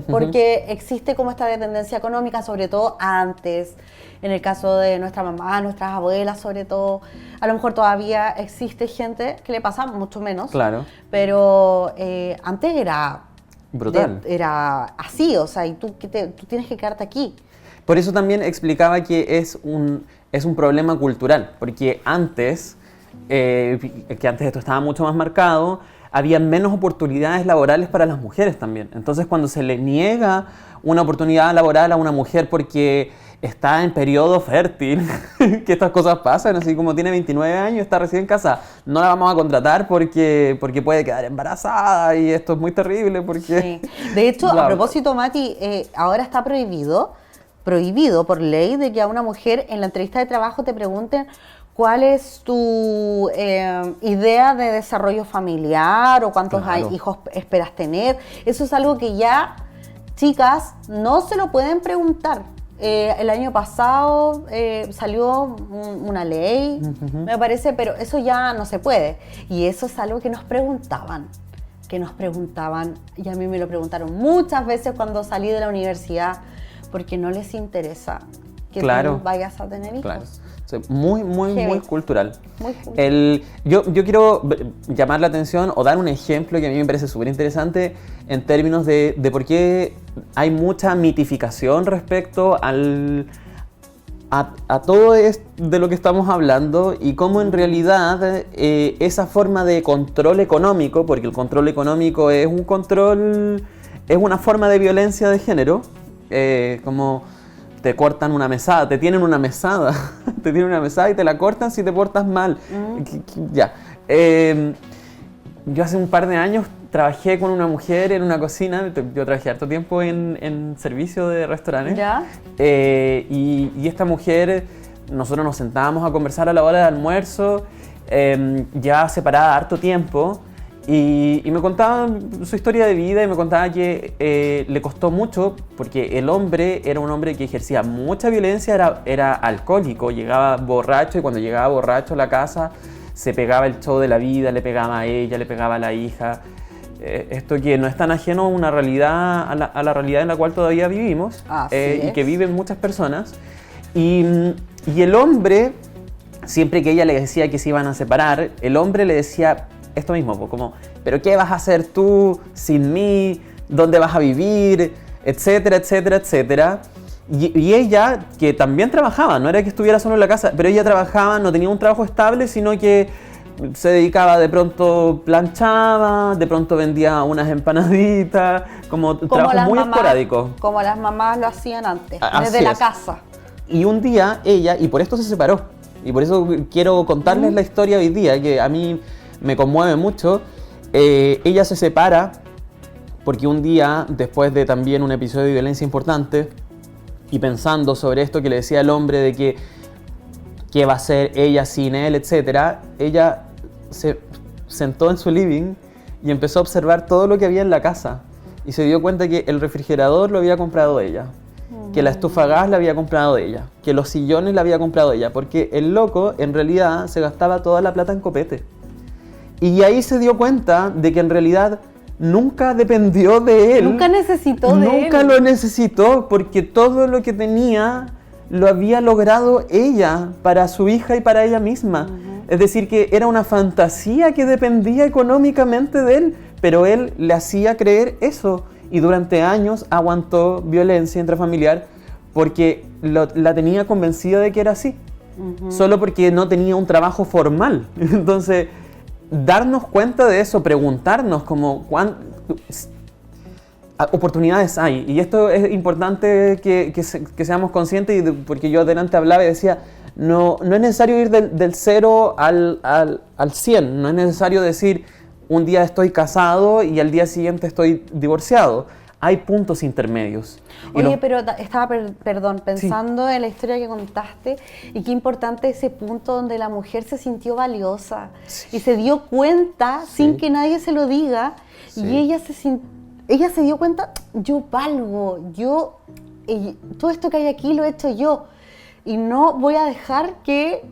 Porque existe como esta dependencia económica, sobre todo antes, en el caso de nuestra mamá, nuestras abuelas sobre todo. A lo mejor todavía existe gente que le pasa mucho menos. Claro. Pero antes era brutal. Era así, o sea, y tú tienes que quedarte aquí. Por eso también explicaba que es un problema cultural, porque antes, esto estaba mucho más marcado, había menos oportunidades laborales para las mujeres también. Entonces, cuando se le niega una oportunidad laboral a una mujer porque está en periodo fértil, que estas cosas pasan, así como tiene 29 años, está recién casada, no la vamos a contratar porque puede quedar embarazada y esto es muy terrible porque... Sí. De hecho, a propósito, Mati, ahora está prohibido por ley de que a una mujer en la entrevista de trabajo te pregunten cuál es tu idea de desarrollo familiar o cuántos hijos esperas tener. Eso es algo que ya, chicas, no se lo pueden preguntar. El año pasado salió una ley, me parece, pero eso ya no se puede. Y eso es algo que nos preguntaban, y a mí me lo preguntaron muchas veces cuando salí de la universidad, porque no les interesa que tú vayas a tener hijos. Claro. Muy cultural. Muy cultural. Yo quiero llamar la atención o dar un ejemplo que a mí me parece súper interesante en términos de por qué hay mucha mitificación respecto a todo esto de lo que estamos hablando y cómo en realidad esa forma de control económico, porque el control económico es una forma de violencia de género, como te cortan una mesada, te tienen una mesada y te la cortan si te portas mal. Ya. Yo hace un par de años trabajé con una mujer en una cocina, yo trabajé harto tiempo en servicio de restaurantes. ¿Ya? Y esta mujer, nosotros nos sentábamos a conversar a la hora de almuerzo, ya separada harto tiempo, y me contaba su historia de vida y me contaba que le costó mucho porque el hombre era un hombre que ejercía mucha violencia, era alcohólico, llegaba borracho y cuando llegaba borracho a la casa se pegaba el show de la vida, le pegaba a ella, le pegaba a la hija. Esto que no es tan ajeno a una realidad, a la realidad en la cual todavía vivimos y que viven muchas personas. Y el hombre, siempre que ella le decía que se iban a separar, el hombre le decía: esto mismo, pues, como, ¿pero qué vas a hacer tú sin mí? ¿Dónde vas a vivir? Etcétera, etcétera, etcétera. Y ella, que también trabajaba, no era que estuviera solo en la casa, pero ella trabajaba, no tenía un trabajo estable, sino que se dedicaba, de pronto planchaba, de pronto vendía unas empanaditas, como trabajos muy esporádicos. Como las mamás lo hacían antes, Así desde la es. casa. Y un día ella, y por esto se separó, y por eso quiero contarles la historia hoy día, que a mí me conmueve mucho. Ella se separa porque un día, después de también un episodio de violencia importante, y pensando sobre esto que le decía el hombre de que qué va a hacer ella sin él, etcétera, ella se sentó en su living y empezó a observar todo lo que había en la casa y se dio cuenta que el refrigerador lo había comprado ella, que la estufa a gas la había comprado ella, que los sillones la había comprado ella, porque el loco en realidad se gastaba toda la plata en copete. Y ahí se dio cuenta de que en realidad nunca dependió de él. Nunca necesitó de él. Nunca lo necesitó, porque todo lo que tenía lo había logrado ella para su hija y para ella misma. Es decir, que era una fantasía que dependía económicamente de él, pero él le hacía creer eso. Y durante años aguantó violencia intrafamiliar porque la tenía convencida de que era así. Solo porque no tenía un trabajo formal. Entonces, darnos cuenta de eso, preguntarnos como oportunidades hay. Y esto es importante que seamos conscientes, porque yo adelante hablaba y decía, no es necesario ir del 0 al 100, no es necesario decir un día estoy casado y al día siguiente estoy divorciado. Hay puntos intermedios. Oye, pero estaba, pensando en la historia que contaste y qué importante ese punto donde la mujer se sintió valiosa y se dio cuenta sin que nadie se lo diga y ella se dio cuenta, yo valgo, todo esto que hay aquí lo he hecho yo y no voy a dejar que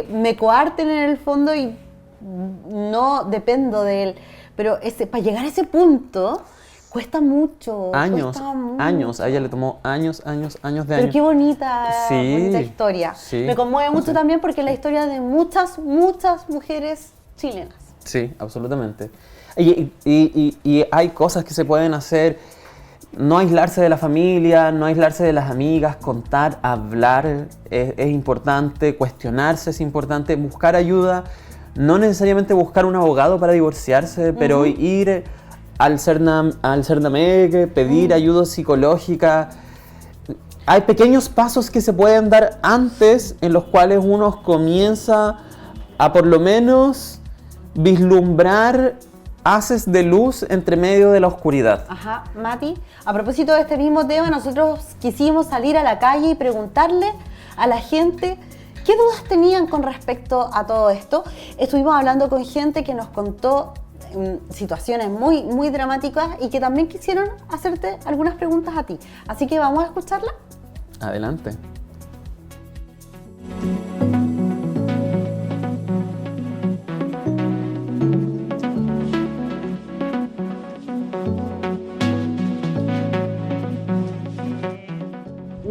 me coarten en el fondo y no dependo de él. Pero para llegar a ese punto cuesta mucho. Años. A ella le tomó años de años. Pero qué bonita historia. Sí, me conmueve mucho también porque es la historia de muchas mujeres chilenas. Sí, absolutamente. Y hay cosas que se pueden hacer, no aislarse de la familia, no aislarse de las amigas, contar, hablar es importante, cuestionarse es importante, buscar ayuda, no necesariamente buscar un abogado para divorciarse, pero ir al CERNAMEC, pedir ayuda psicológica. Hay pequeños pasos que se pueden dar antes en los cuales uno comienza a por lo menos vislumbrar haces de luz entre medio de la oscuridad. Ajá, Mati, a propósito de este mismo tema, nosotros quisimos salir a la calle y preguntarle a la gente qué dudas tenían con respecto a todo esto. Estuvimos hablando con gente que nos contó situaciones muy dramáticas y que también quisieron hacerte algunas preguntas a ti. Así que vamos a escucharla. Adelante.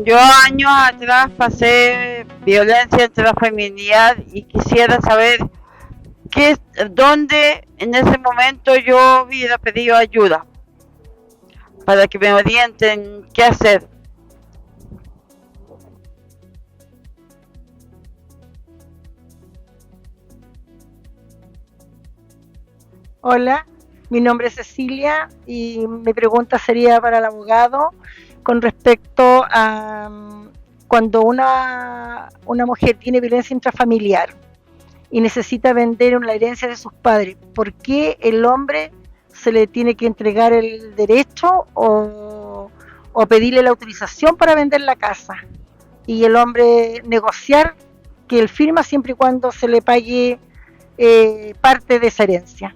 Yo años atrás pasé violencia intrafamiliar y quisiera saber dónde en ese momento yo hubiera pedido ayuda para que me orienten qué hacer. Hola, mi nombre es Cecilia y mi pregunta sería para el abogado con respecto a cuando una mujer tiene violencia intrafamiliar y necesita vender la herencia de sus padres, ¿por qué el hombre se le tiene que entregar el derecho o pedirle la autorización para vender la casa? Y el hombre negociar que él firma siempre y cuando se le pague parte de esa herencia.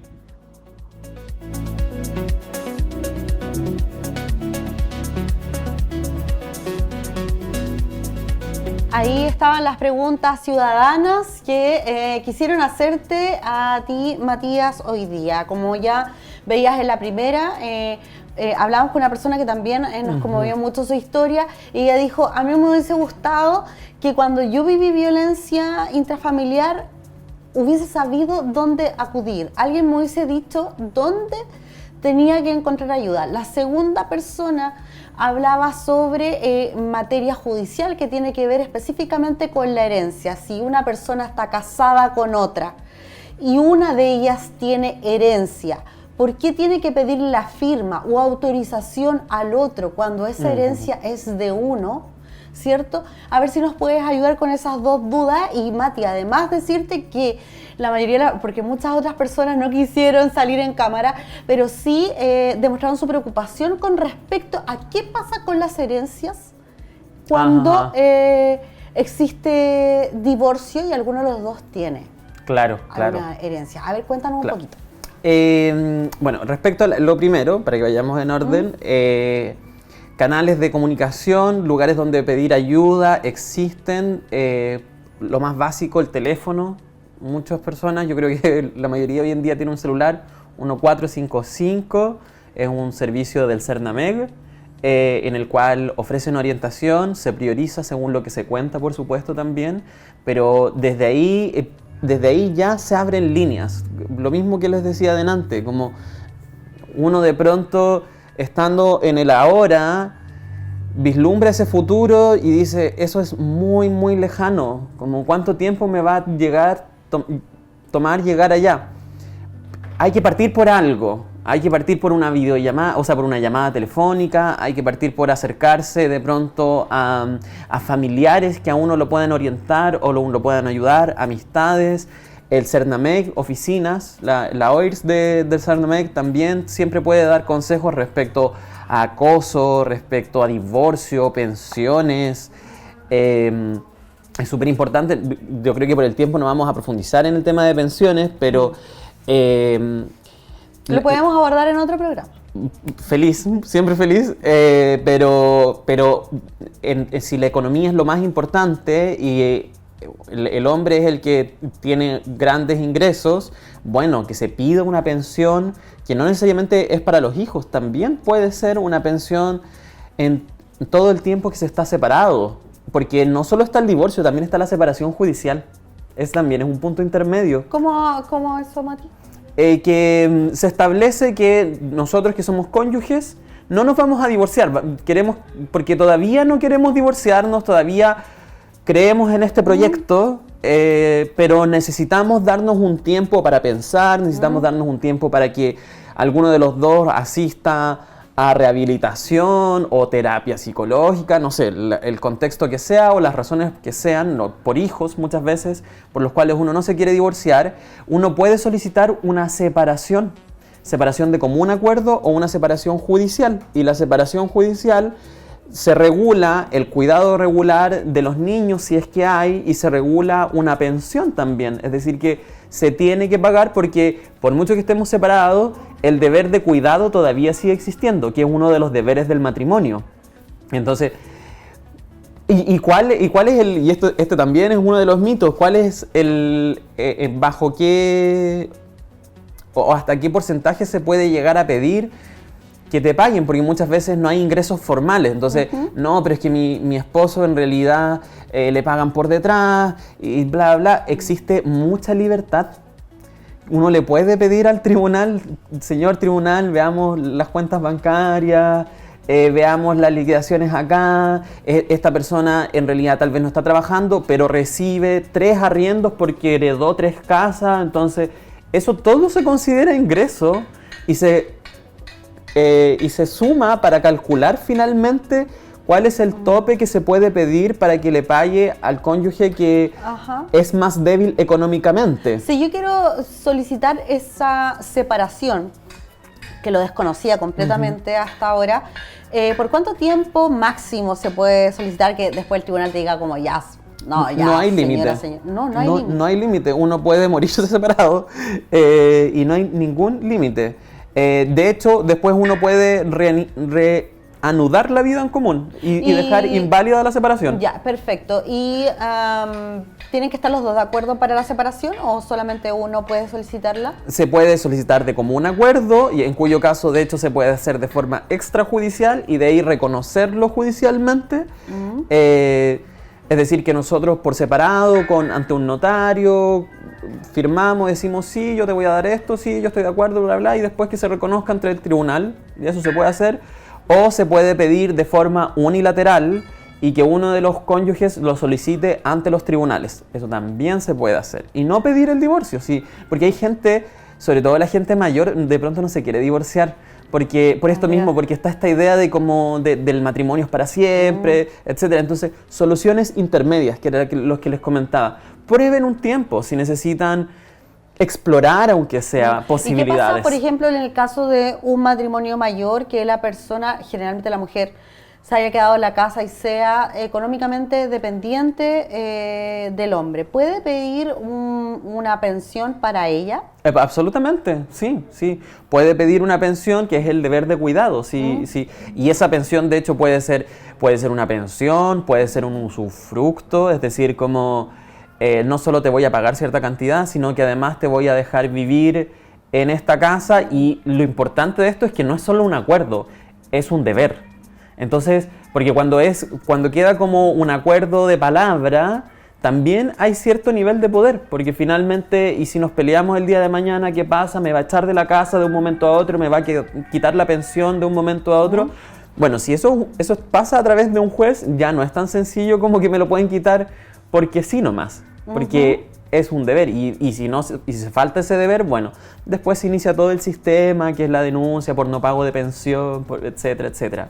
Ahí estaban las preguntas ciudadanas que quisieron hacerte a ti, Matías, hoy día. Como ya veías en la primera, hablamos con una persona que también nos conmovió mucho su historia y ella dijo, a mí me hubiese gustado que cuando yo viví violencia intrafamiliar hubiese sabido dónde acudir. Alguien me hubiese dicho dónde tenía que encontrar ayuda. La segunda persona hablaba sobre materia judicial que tiene que ver específicamente con la herencia. Si una persona está casada con otra y una de ellas tiene herencia, ¿por qué tiene que pedir la firma o autorización al otro cuando esa herencia es de uno? ¿Cierto? A ver si nos puedes ayudar con esas dos dudas. Y Mati, además decirte que la mayoría, porque muchas otras personas no quisieron salir en cámara, pero sí demostraron su preocupación con respecto a qué pasa con las herencias cuando existe divorcio y alguno de los dos tiene alguna herencia. A ver, cuéntanos un poquito. Bueno, respecto a lo primero, para que vayamos en orden, canales de comunicación, lugares donde pedir ayuda, existen. Lo más básico, el teléfono. Muchas personas, yo creo que la mayoría hoy en día tiene un celular 1455, es un servicio del Cernameg, en el cual ofrecen orientación, se prioriza según lo que se cuenta, por supuesto, también, pero desde ahí ya se abren líneas. Lo mismo que les decía adelante, como uno de pronto, estando en el ahora, vislumbra ese futuro y dice, eso es muy, muy lejano, como cuánto tiempo me va a tomar llegar allá. Hay que partir por algo, hay que partir por una videollamada, o sea, por una llamada telefónica, hay que partir por acercarse de pronto a familiares que a uno lo pueden orientar o lo puedan ayudar, amistades. El Cernameg, oficinas, la OIRS del Cernameg también siempre puede dar consejos respecto a acoso, respecto a divorcio, pensiones. Es súper importante, yo creo que por el tiempo no vamos a profundizar en el tema de pensiones, pero... lo podemos abordar en otro programa. Feliz, siempre feliz, pero si la economía es lo más importante y el hombre es el que tiene grandes ingresos, bueno, que se pida una pensión que no necesariamente es para los hijos, también puede ser una pensión en todo el tiempo que se está separado, porque no solo está el divorcio, también está la separación judicial. También es un punto intermedio. ¿Cómo eso, Mati? Que se establece que nosotros que somos cónyuges no nos vamos a divorciar, porque todavía no queremos divorciarnos, todavía creemos en este proyecto, pero necesitamos darnos un tiempo para pensar, necesitamos darnos un tiempo para que alguno de los dos asista a rehabilitación o terapia psicológica, no sé, el contexto que sea o las razones que sean, por hijos muchas veces, por los cuales uno no se quiere divorciar, uno puede solicitar una separación de común acuerdo o una separación judicial. Y la separación judicial se regula el cuidado regular de los niños si es que hay, y se regula una pensión también, es decir que se tiene que pagar porque por mucho que estemos separados, el deber de cuidado todavía sigue existiendo, que es uno de los deberes del matrimonio. Entonces, ¿cuál es el, y esto también es uno de los mitos, cuál es el, bajo qué o hasta qué porcentaje se puede llegar a pedir que te paguen? Porque muchas veces no hay ingresos formales, entonces, no, pero es que mi esposo en realidad le pagan por detrás y bla, bla. Existe mucha libertad. Uno le puede pedir al tribunal, señor tribunal, veamos las cuentas bancarias, veamos las liquidaciones acá, esta persona en realidad tal vez no está trabajando, pero recibe 3 arriendos porque heredó 3 casas, entonces eso todo se considera ingreso y se suma para calcular finalmente cuál es el tope que se puede pedir para que le pague al cónyuge que es más débil económicamente. Si yo quiero solicitar esa separación, que lo desconocía completamente hasta ahora, ¿por cuánto tiempo máximo se puede solicitar que después el tribunal te diga como ya? No hay límite. No hay límite. Uno puede morirse separado y no hay ningún límite. De hecho, después uno puede reanudar la vida en común y dejar inválida la separación. Ya, perfecto. ¿Y tienen que estar los dos de acuerdo para la separación o solamente uno puede solicitarla? Se puede solicitar de común acuerdo, y en cuyo caso, de hecho, se puede hacer de forma extrajudicial y de ahí reconocerlo judicialmente. Es decir, que nosotros por separado, ante un notario, firmamos, decimos sí, yo te voy a dar esto, sí, yo estoy de acuerdo, bla, bla, y después que se reconozca ante el tribunal, y eso se puede hacer, o se puede pedir de forma unilateral y que uno de los cónyuges lo solicite ante los tribunales. Eso también se puede hacer. Y no pedir el divorcio, sí, porque hay gente, sobre todo la gente mayor, de pronto no se quiere divorciar. Porque, por esto mismo, porque está esta idea de como del matrimonio es para siempre, etcétera. Entonces, soluciones intermedias, que era los que les comentaba. Prueben un tiempo si necesitan explorar, aunque sea, posibilidades. ¿Y qué pasa, por ejemplo, en el caso de un matrimonio mayor, que la persona, generalmente la mujer, se haya quedado en la casa y sea económicamente dependiente del hombre? ¿Puede pedir una pensión para ella? Absolutamente, sí, sí. Puede pedir una pensión, que es el deber de cuidado, sí, sí. Y esa pensión, de hecho, puede ser una pensión, puede ser un usufructo, es decir, como no solo te voy a pagar cierta cantidad, sino que además te voy a dejar vivir en esta casa, y lo importante de esto es que no es solo un acuerdo, es un deber. Entonces, porque cuando queda como un acuerdo de palabra, también hay cierto nivel de poder, porque finalmente, y si nos peleamos el día de mañana, ¿qué pasa? ¿Me va a echar de la casa de un momento a otro? ¿Me va a quitar la pensión de un momento a otro? Bueno, si eso pasa a través de un juez, ya no es tan sencillo como que me lo pueden quitar porque sí nomás, porque es un deber, y si se falta ese deber, bueno, después se inicia todo el sistema, que es la denuncia por no pago de pensión, etcétera, etcétera.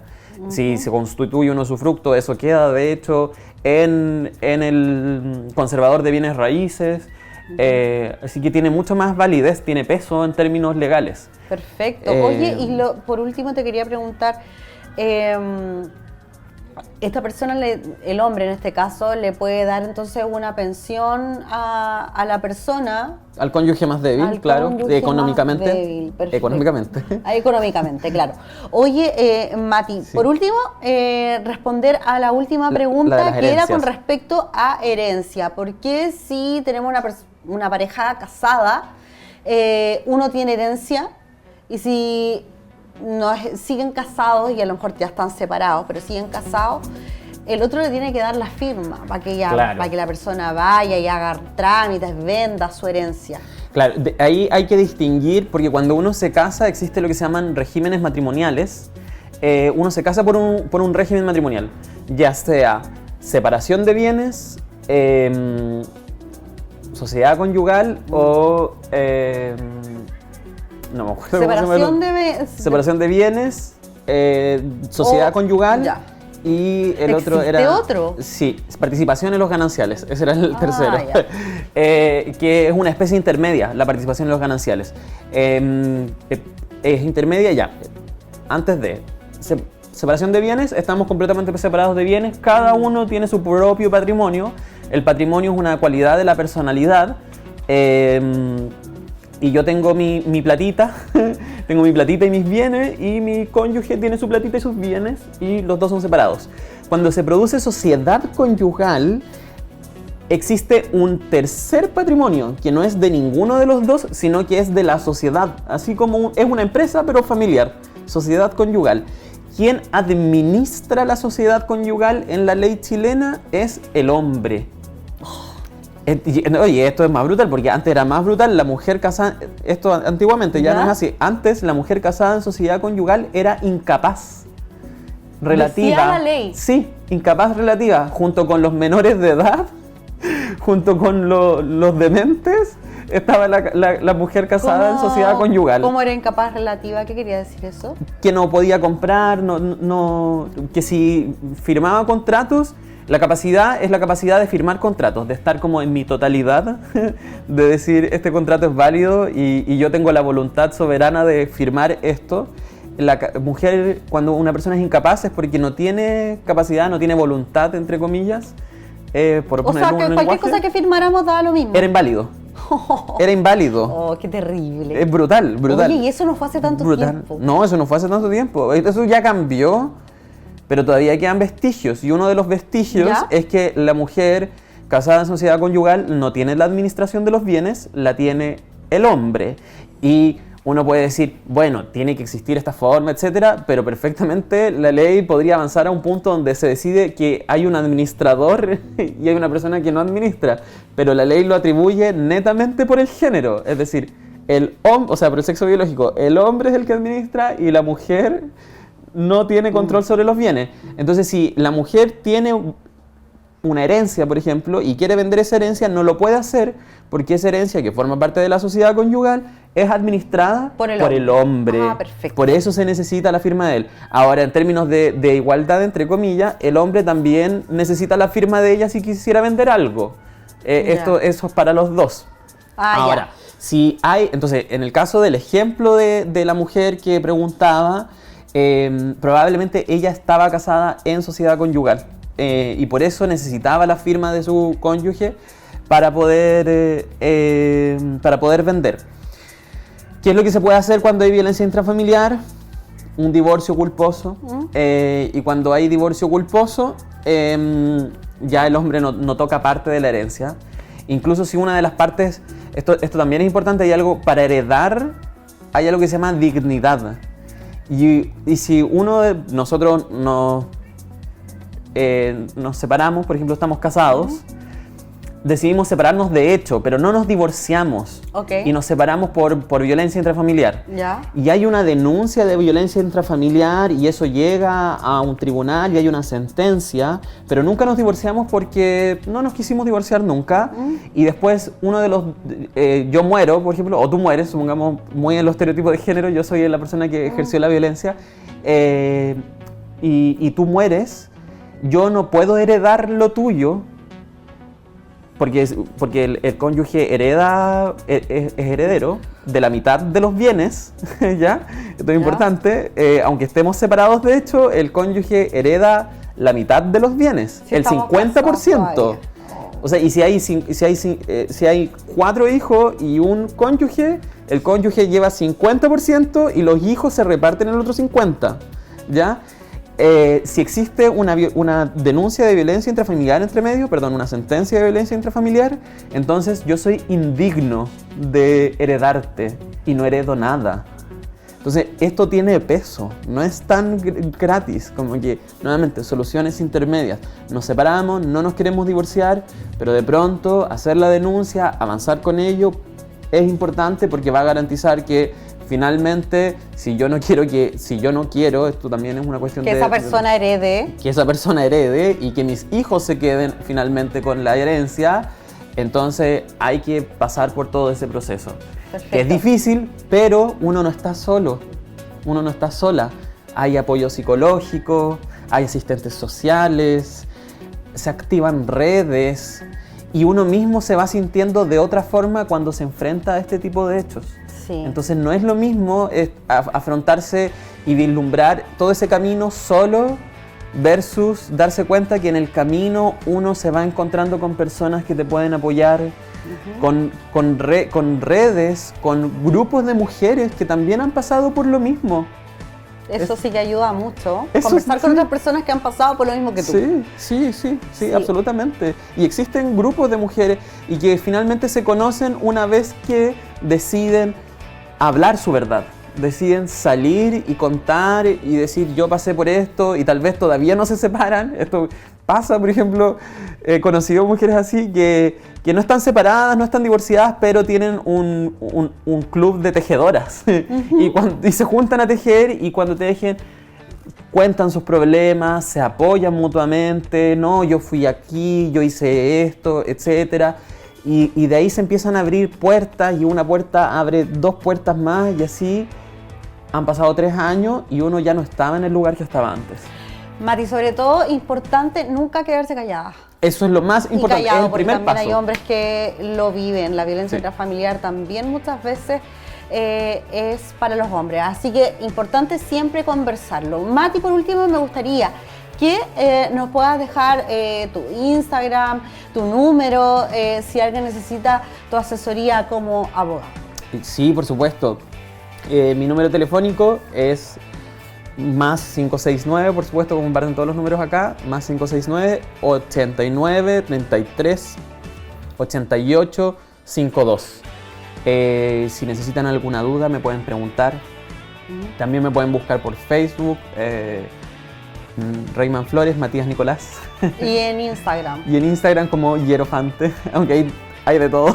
Si se constituye un usufructo, eso queda de hecho en el conservador de bienes raíces, así que tiene mucho más validez, tiene peso en términos legales. Perfecto. Oye, y por último te quería preguntar, esta persona, el hombre en este caso, le puede dar entonces una pensión a la persona. Al cónyuge más débil, claro, económicamente. Más débil, perfecto. Económicamente. Económicamente, claro. Oye, Mati, sí. Por último, responder a la última pregunta, que era con respecto a herencia. ¿Por qué si tenemos una pareja casada, uno tiene herencia, y si siguen casados y a lo mejor ya están separados, pero siguen casados, el otro le tiene que dar la firma para que la persona vaya y haga trámites, venda su herencia? Claro, ahí hay que distinguir, porque cuando uno se casa existe lo que se llaman regímenes matrimoniales. Uno se casa por un régimen matrimonial, ya sea separación de bienes, sociedad conyugal o... no me acuerdo. Separación de bienes, sociedad conyugal, ya. Y el otro era... otro? Sí, participación en los gananciales, ese era el tercero. Que es una especie intermedia, la participación en los gananciales. Es intermedia ya. Antes de separación de bienes, estamos completamente separados de bienes, cada uno tiene su propio patrimonio. El patrimonio es una cualidad de la personalidad. Y yo tengo mi platita, tengo mi platita y mis bienes, y mi cónyuge tiene su platita y sus bienes, y los dos son separados. Cuando se produce sociedad conyugal, existe un tercer patrimonio, que no es de ninguno de los dos, sino que es de la sociedad, así como es una empresa, pero familiar, sociedad conyugal. Quien administra la sociedad conyugal en la ley chilena es el hombre. Oye, esto es más brutal, porque antes era más brutal. La mujer casada, esto antiguamente ya no es así. Antes la mujer casada en sociedad conyugal era incapaz relativa. ¿Decía la ley? Sí, incapaz relativa, junto con los menores de edad, junto con los dementes, estaba la mujer casada en sociedad conyugal. ¿Cómo era incapaz relativa? ¿Qué quería decir eso? Que no podía comprar, que si firmaba contratos, la capacidad es la capacidad de firmar contratos, de estar como en mi totalidad, de decir este contrato es válido y yo tengo la voluntad soberana de firmar esto. La mujer, cuando una persona es incapaz, es porque no tiene capacidad, no tiene voluntad, entre comillas. Por o sea, que cualquier cosa que firmáramos daba lo mismo. Era inválido. Era inválido. Oh, qué terrible. Es brutal, brutal. Oye, y eso no fue hace tanto tiempo. No, eso no fue hace tanto tiempo. Eso ya cambió. Pero todavía quedan vestigios, y uno de los vestigios es que la mujer casada en sociedad conyugal no tiene la administración de los bienes, la tiene el hombre. Y uno puede decir, bueno, tiene que existir esta forma, etcétera, pero perfectamente la ley podría avanzar a un punto donde se decide que hay un administrador y hay una persona que no administra, pero la ley lo atribuye netamente por el género, es decir, por el sexo biológico, el hombre es el que administra y la mujer no tiene control sobre los bienes. Entonces, si la mujer tiene una herencia, por ejemplo, y quiere vender esa herencia, no lo puede hacer porque esa herencia, que forma parte de la sociedad conyugal, es administrada por el hombre. Ah, perfecto. Por eso se necesita la firma de él. Ahora, en términos de igualdad, entre comillas, el hombre también necesita la firma de ella si quisiera vender algo. Eso es para los dos. Ahora, si hay, entonces, en el caso del ejemplo de la mujer que preguntaba, probablemente ella estaba casada en sociedad conyugal. Y por eso necesitaba la firma de su cónyuge para poder vender. ¿Qué es lo que se puede hacer cuando hay violencia intrafamiliar? Un divorcio culposo. Y cuando hay divorcio culposo, ya el hombre no toca parte de la herencia. Incluso si una de las partes, esto también es importante, hay algo para heredar, hay algo que se llama dignidad. Y si uno de nosotros nos separamos, por ejemplo, estamos casados, decidimos separarnos de hecho, pero no nos divorciamos. Y nos separamos por violencia intrafamiliar. Y hay una denuncia de violencia intrafamiliar y eso llega a un tribunal y hay una sentencia, pero nunca nos divorciamos porque no nos quisimos divorciar nunca. Y después yo muero, por ejemplo, o tú mueres, supongamos muy en los estereotipos de género, yo soy la persona que ejerció la violencia, y tú mueres, yo no puedo heredar lo tuyo, porque el cónyuge es heredero de la mitad de los bienes, ¿ya? Esto es importante, aunque estemos separados, de hecho, el cónyuge hereda la mitad de los bienes, el 50%. O sea, y si hay 4 hijos y un cónyuge, el cónyuge lleva 50% y los hijos se reparten el otro 50%, ¿ya? Si existe una denuncia de violencia intrafamiliar una sentencia de violencia intrafamiliar, entonces yo soy indigno de heredarte y no heredo nada. Entonces esto tiene peso, no es tan gratis como que, nuevamente, soluciones intermedias. Nos separamos, no nos queremos divorciar, pero de pronto hacer la denuncia, avanzar con ello, es importante porque va a garantizar que finalmente, si yo no quiero, esto también es una cuestión que esa persona herede. Que esa persona herede y que mis hijos se queden finalmente con la herencia, entonces hay que pasar por todo ese proceso. Perfecto. Que es difícil, pero uno no está solo, uno no está sola. Hay apoyo psicológico, hay asistentes sociales, se activan redes y uno mismo se va sintiendo de otra forma cuando se enfrenta a este tipo de hechos. Entonces no es lo mismo afrontarse y vislumbrar todo ese camino solo versus darse cuenta que en el camino uno se va encontrando con personas que te pueden apoyar, con redes, con grupos de mujeres que también han pasado por lo mismo. Eso sí que ayuda mucho, conversar con otras personas que han pasado por lo mismo que tú. Sí, absolutamente. Y existen grupos de mujeres y que finalmente se conocen una vez que deciden hablar su verdad, deciden salir y contar y decir yo pasé por esto y tal vez todavía no se separan. Esto pasa, por ejemplo, he conocido mujeres así que no están separadas, no están divorciadas, pero tienen un club de tejedoras y se juntan a tejer y cuando tejen cuentan sus problemas, se apoyan mutuamente, no, yo fui aquí, yo hice esto, etcétera. Y de ahí se empiezan a abrir puertas y una puerta abre 2 puertas más y así han pasado 3 años y uno ya no estaba en el lugar que estaba antes. Mati, sobre todo, importante nunca quedarse callada. Eso es lo más importante, callado, es el primer también paso. Hay hombres que lo viven, la violencia intrafamiliar también muchas veces es para los hombres, así que importante siempre conversarlo. Mati, por último, me gustaría que nos puedas dejar tu Instagram, tu número, si alguien necesita tu asesoría como abogado. Sí, por supuesto. Mi número telefónico es más 569, por supuesto, como comparten todos los números acá, más 569 89 33 88 52. Si necesitan alguna duda me pueden preguntar. También me pueden buscar por Facebook, Rayman Flores, Matías Nicolás. Y en Instagram. Y en Instagram como Hierofante, aunque hay de todo.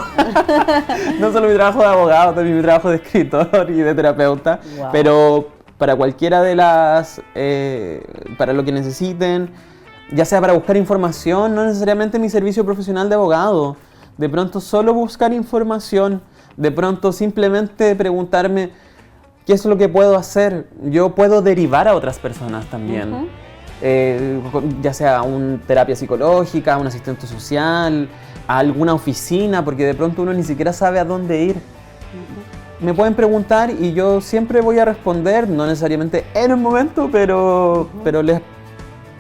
No solo mi trabajo de abogado, también mi trabajo de escritor y de terapeuta. Wow. Pero para cualquiera de las... para lo que necesiten, ya sea para buscar información, no necesariamente mi servicio profesional de abogado. De pronto solo buscar información, de pronto simplemente preguntarme qué es lo que puedo hacer. Yo puedo derivar a otras personas también. Ya sea a una terapia psicológica, a un asistente social, a alguna oficina, porque de pronto uno ni siquiera sabe a dónde ir. Me pueden preguntar y yo siempre voy a responder, no necesariamente en un momento, pero les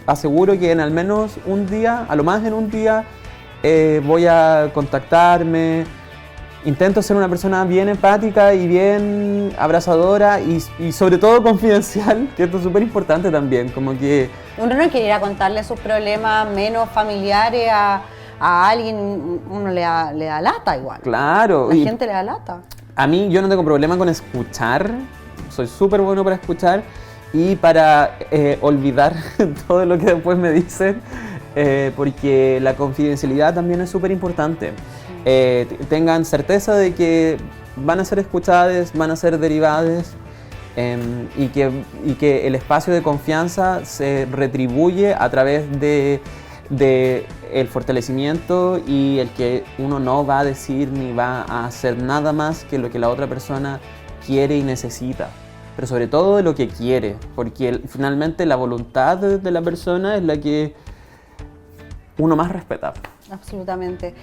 aseguro que en al menos un día, a lo más en un día, voy a contactarme. Intento ser una persona bien empática y bien abrazadora y sobre todo confidencial, que esto es súper importante también, como que... Uno no quiere ir a contarle sus problemas menos familiares a alguien, uno le da lata igual. Claro. La gente le da lata. A mí yo no tengo problema con escuchar, soy súper bueno para escuchar y para olvidar todo lo que después me dicen, porque la confidencialidad también es súper importante. Tengan certeza de que van a ser escuchadas, van a ser derivadas y que el espacio de confianza se retribuye a través de el fortalecimiento y el que uno no va a decir ni va a hacer nada más que lo que la otra persona quiere y necesita, pero sobre todo de lo que quiere, porque finalmente la voluntad de la persona es la que uno más respeta. Absolutamente.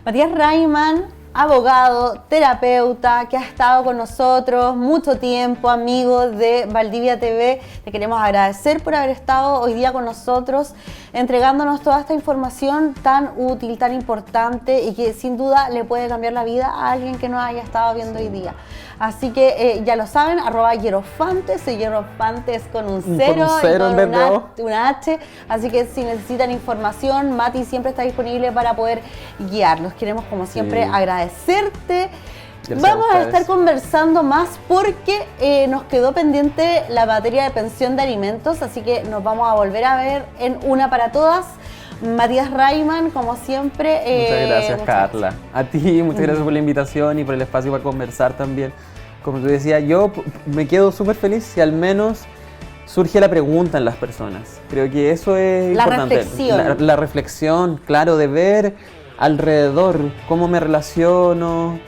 Matías Rayman, abogado, terapeuta, que ha estado con nosotros mucho tiempo, amigo de Valdivia TV. Te queremos agradecer por haber estado hoy día con nosotros, entregándonos toda esta información tan útil, tan importante y que sin duda le puede cambiar la vida a alguien que nos haya estado viendo hoy día. Así que ya lo saben, @Hierofantes, Hierofantes con un cero y con una H. Así que si necesitan información, Mati siempre está disponible para poder guiarlos. Queremos como siempre agradecerte. Vamos a estar conversando más porque nos quedó pendiente la materia de pensión de alimentos, así que nos vamos a volver a ver en Una para Todas. Matías Rayman, como siempre. Muchas gracias, Carla. A ti, muchas gracias por la invitación y por el espacio para conversar también. Como tú decías, yo me quedo súper feliz si al menos surge la pregunta en las personas. Creo que eso es importante. La reflexión, claro, de ver alrededor cómo me relaciono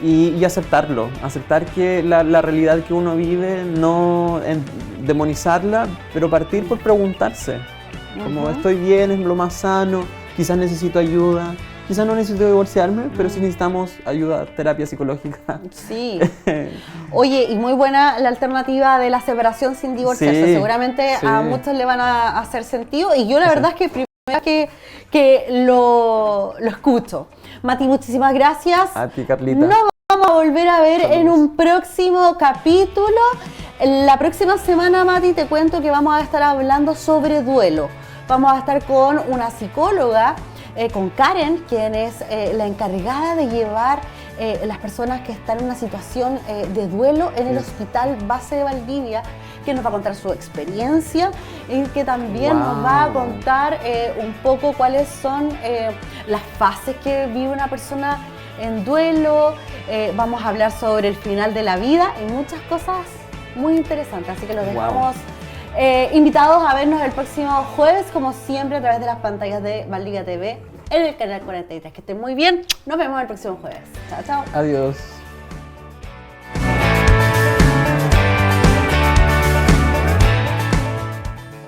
y aceptarlo. Aceptar que la realidad que uno vive, no demonizarla, pero partir por preguntarse. Como estoy bien, es lo más sano, quizás necesito ayuda, quizás no necesito divorciarme, pero sí necesitamos ayuda, terapia psicológica. Sí. Oye, y muy buena la alternativa de la separación sin divorciarse. Sí, seguramente a muchos le van a hacer sentido y yo la verdad es que primera vez que lo escucho. Mati, muchísimas gracias. A ti, Carlita. Nos vamos a volver a ver en un próximo capítulo. La próxima semana, Mati, te cuento que vamos a estar hablando sobre duelo. Vamos a estar con una psicóloga, con Karen, quien es la encargada de llevar las personas que están en una situación de duelo en el Hospital Base de Valdivia, que nos va a contar su experiencia y que también nos va a contar un poco cuáles son las fases que vive una persona en duelo. Vamos a hablar sobre el final de la vida y muchas cosas muy interesantes, así que los dejamos invitados a vernos el próximo jueves, como siempre, a través de las pantallas de Valdivia TV en el canal 43. Que estén muy bien, nos vemos el próximo jueves. Chao, chao. Adiós.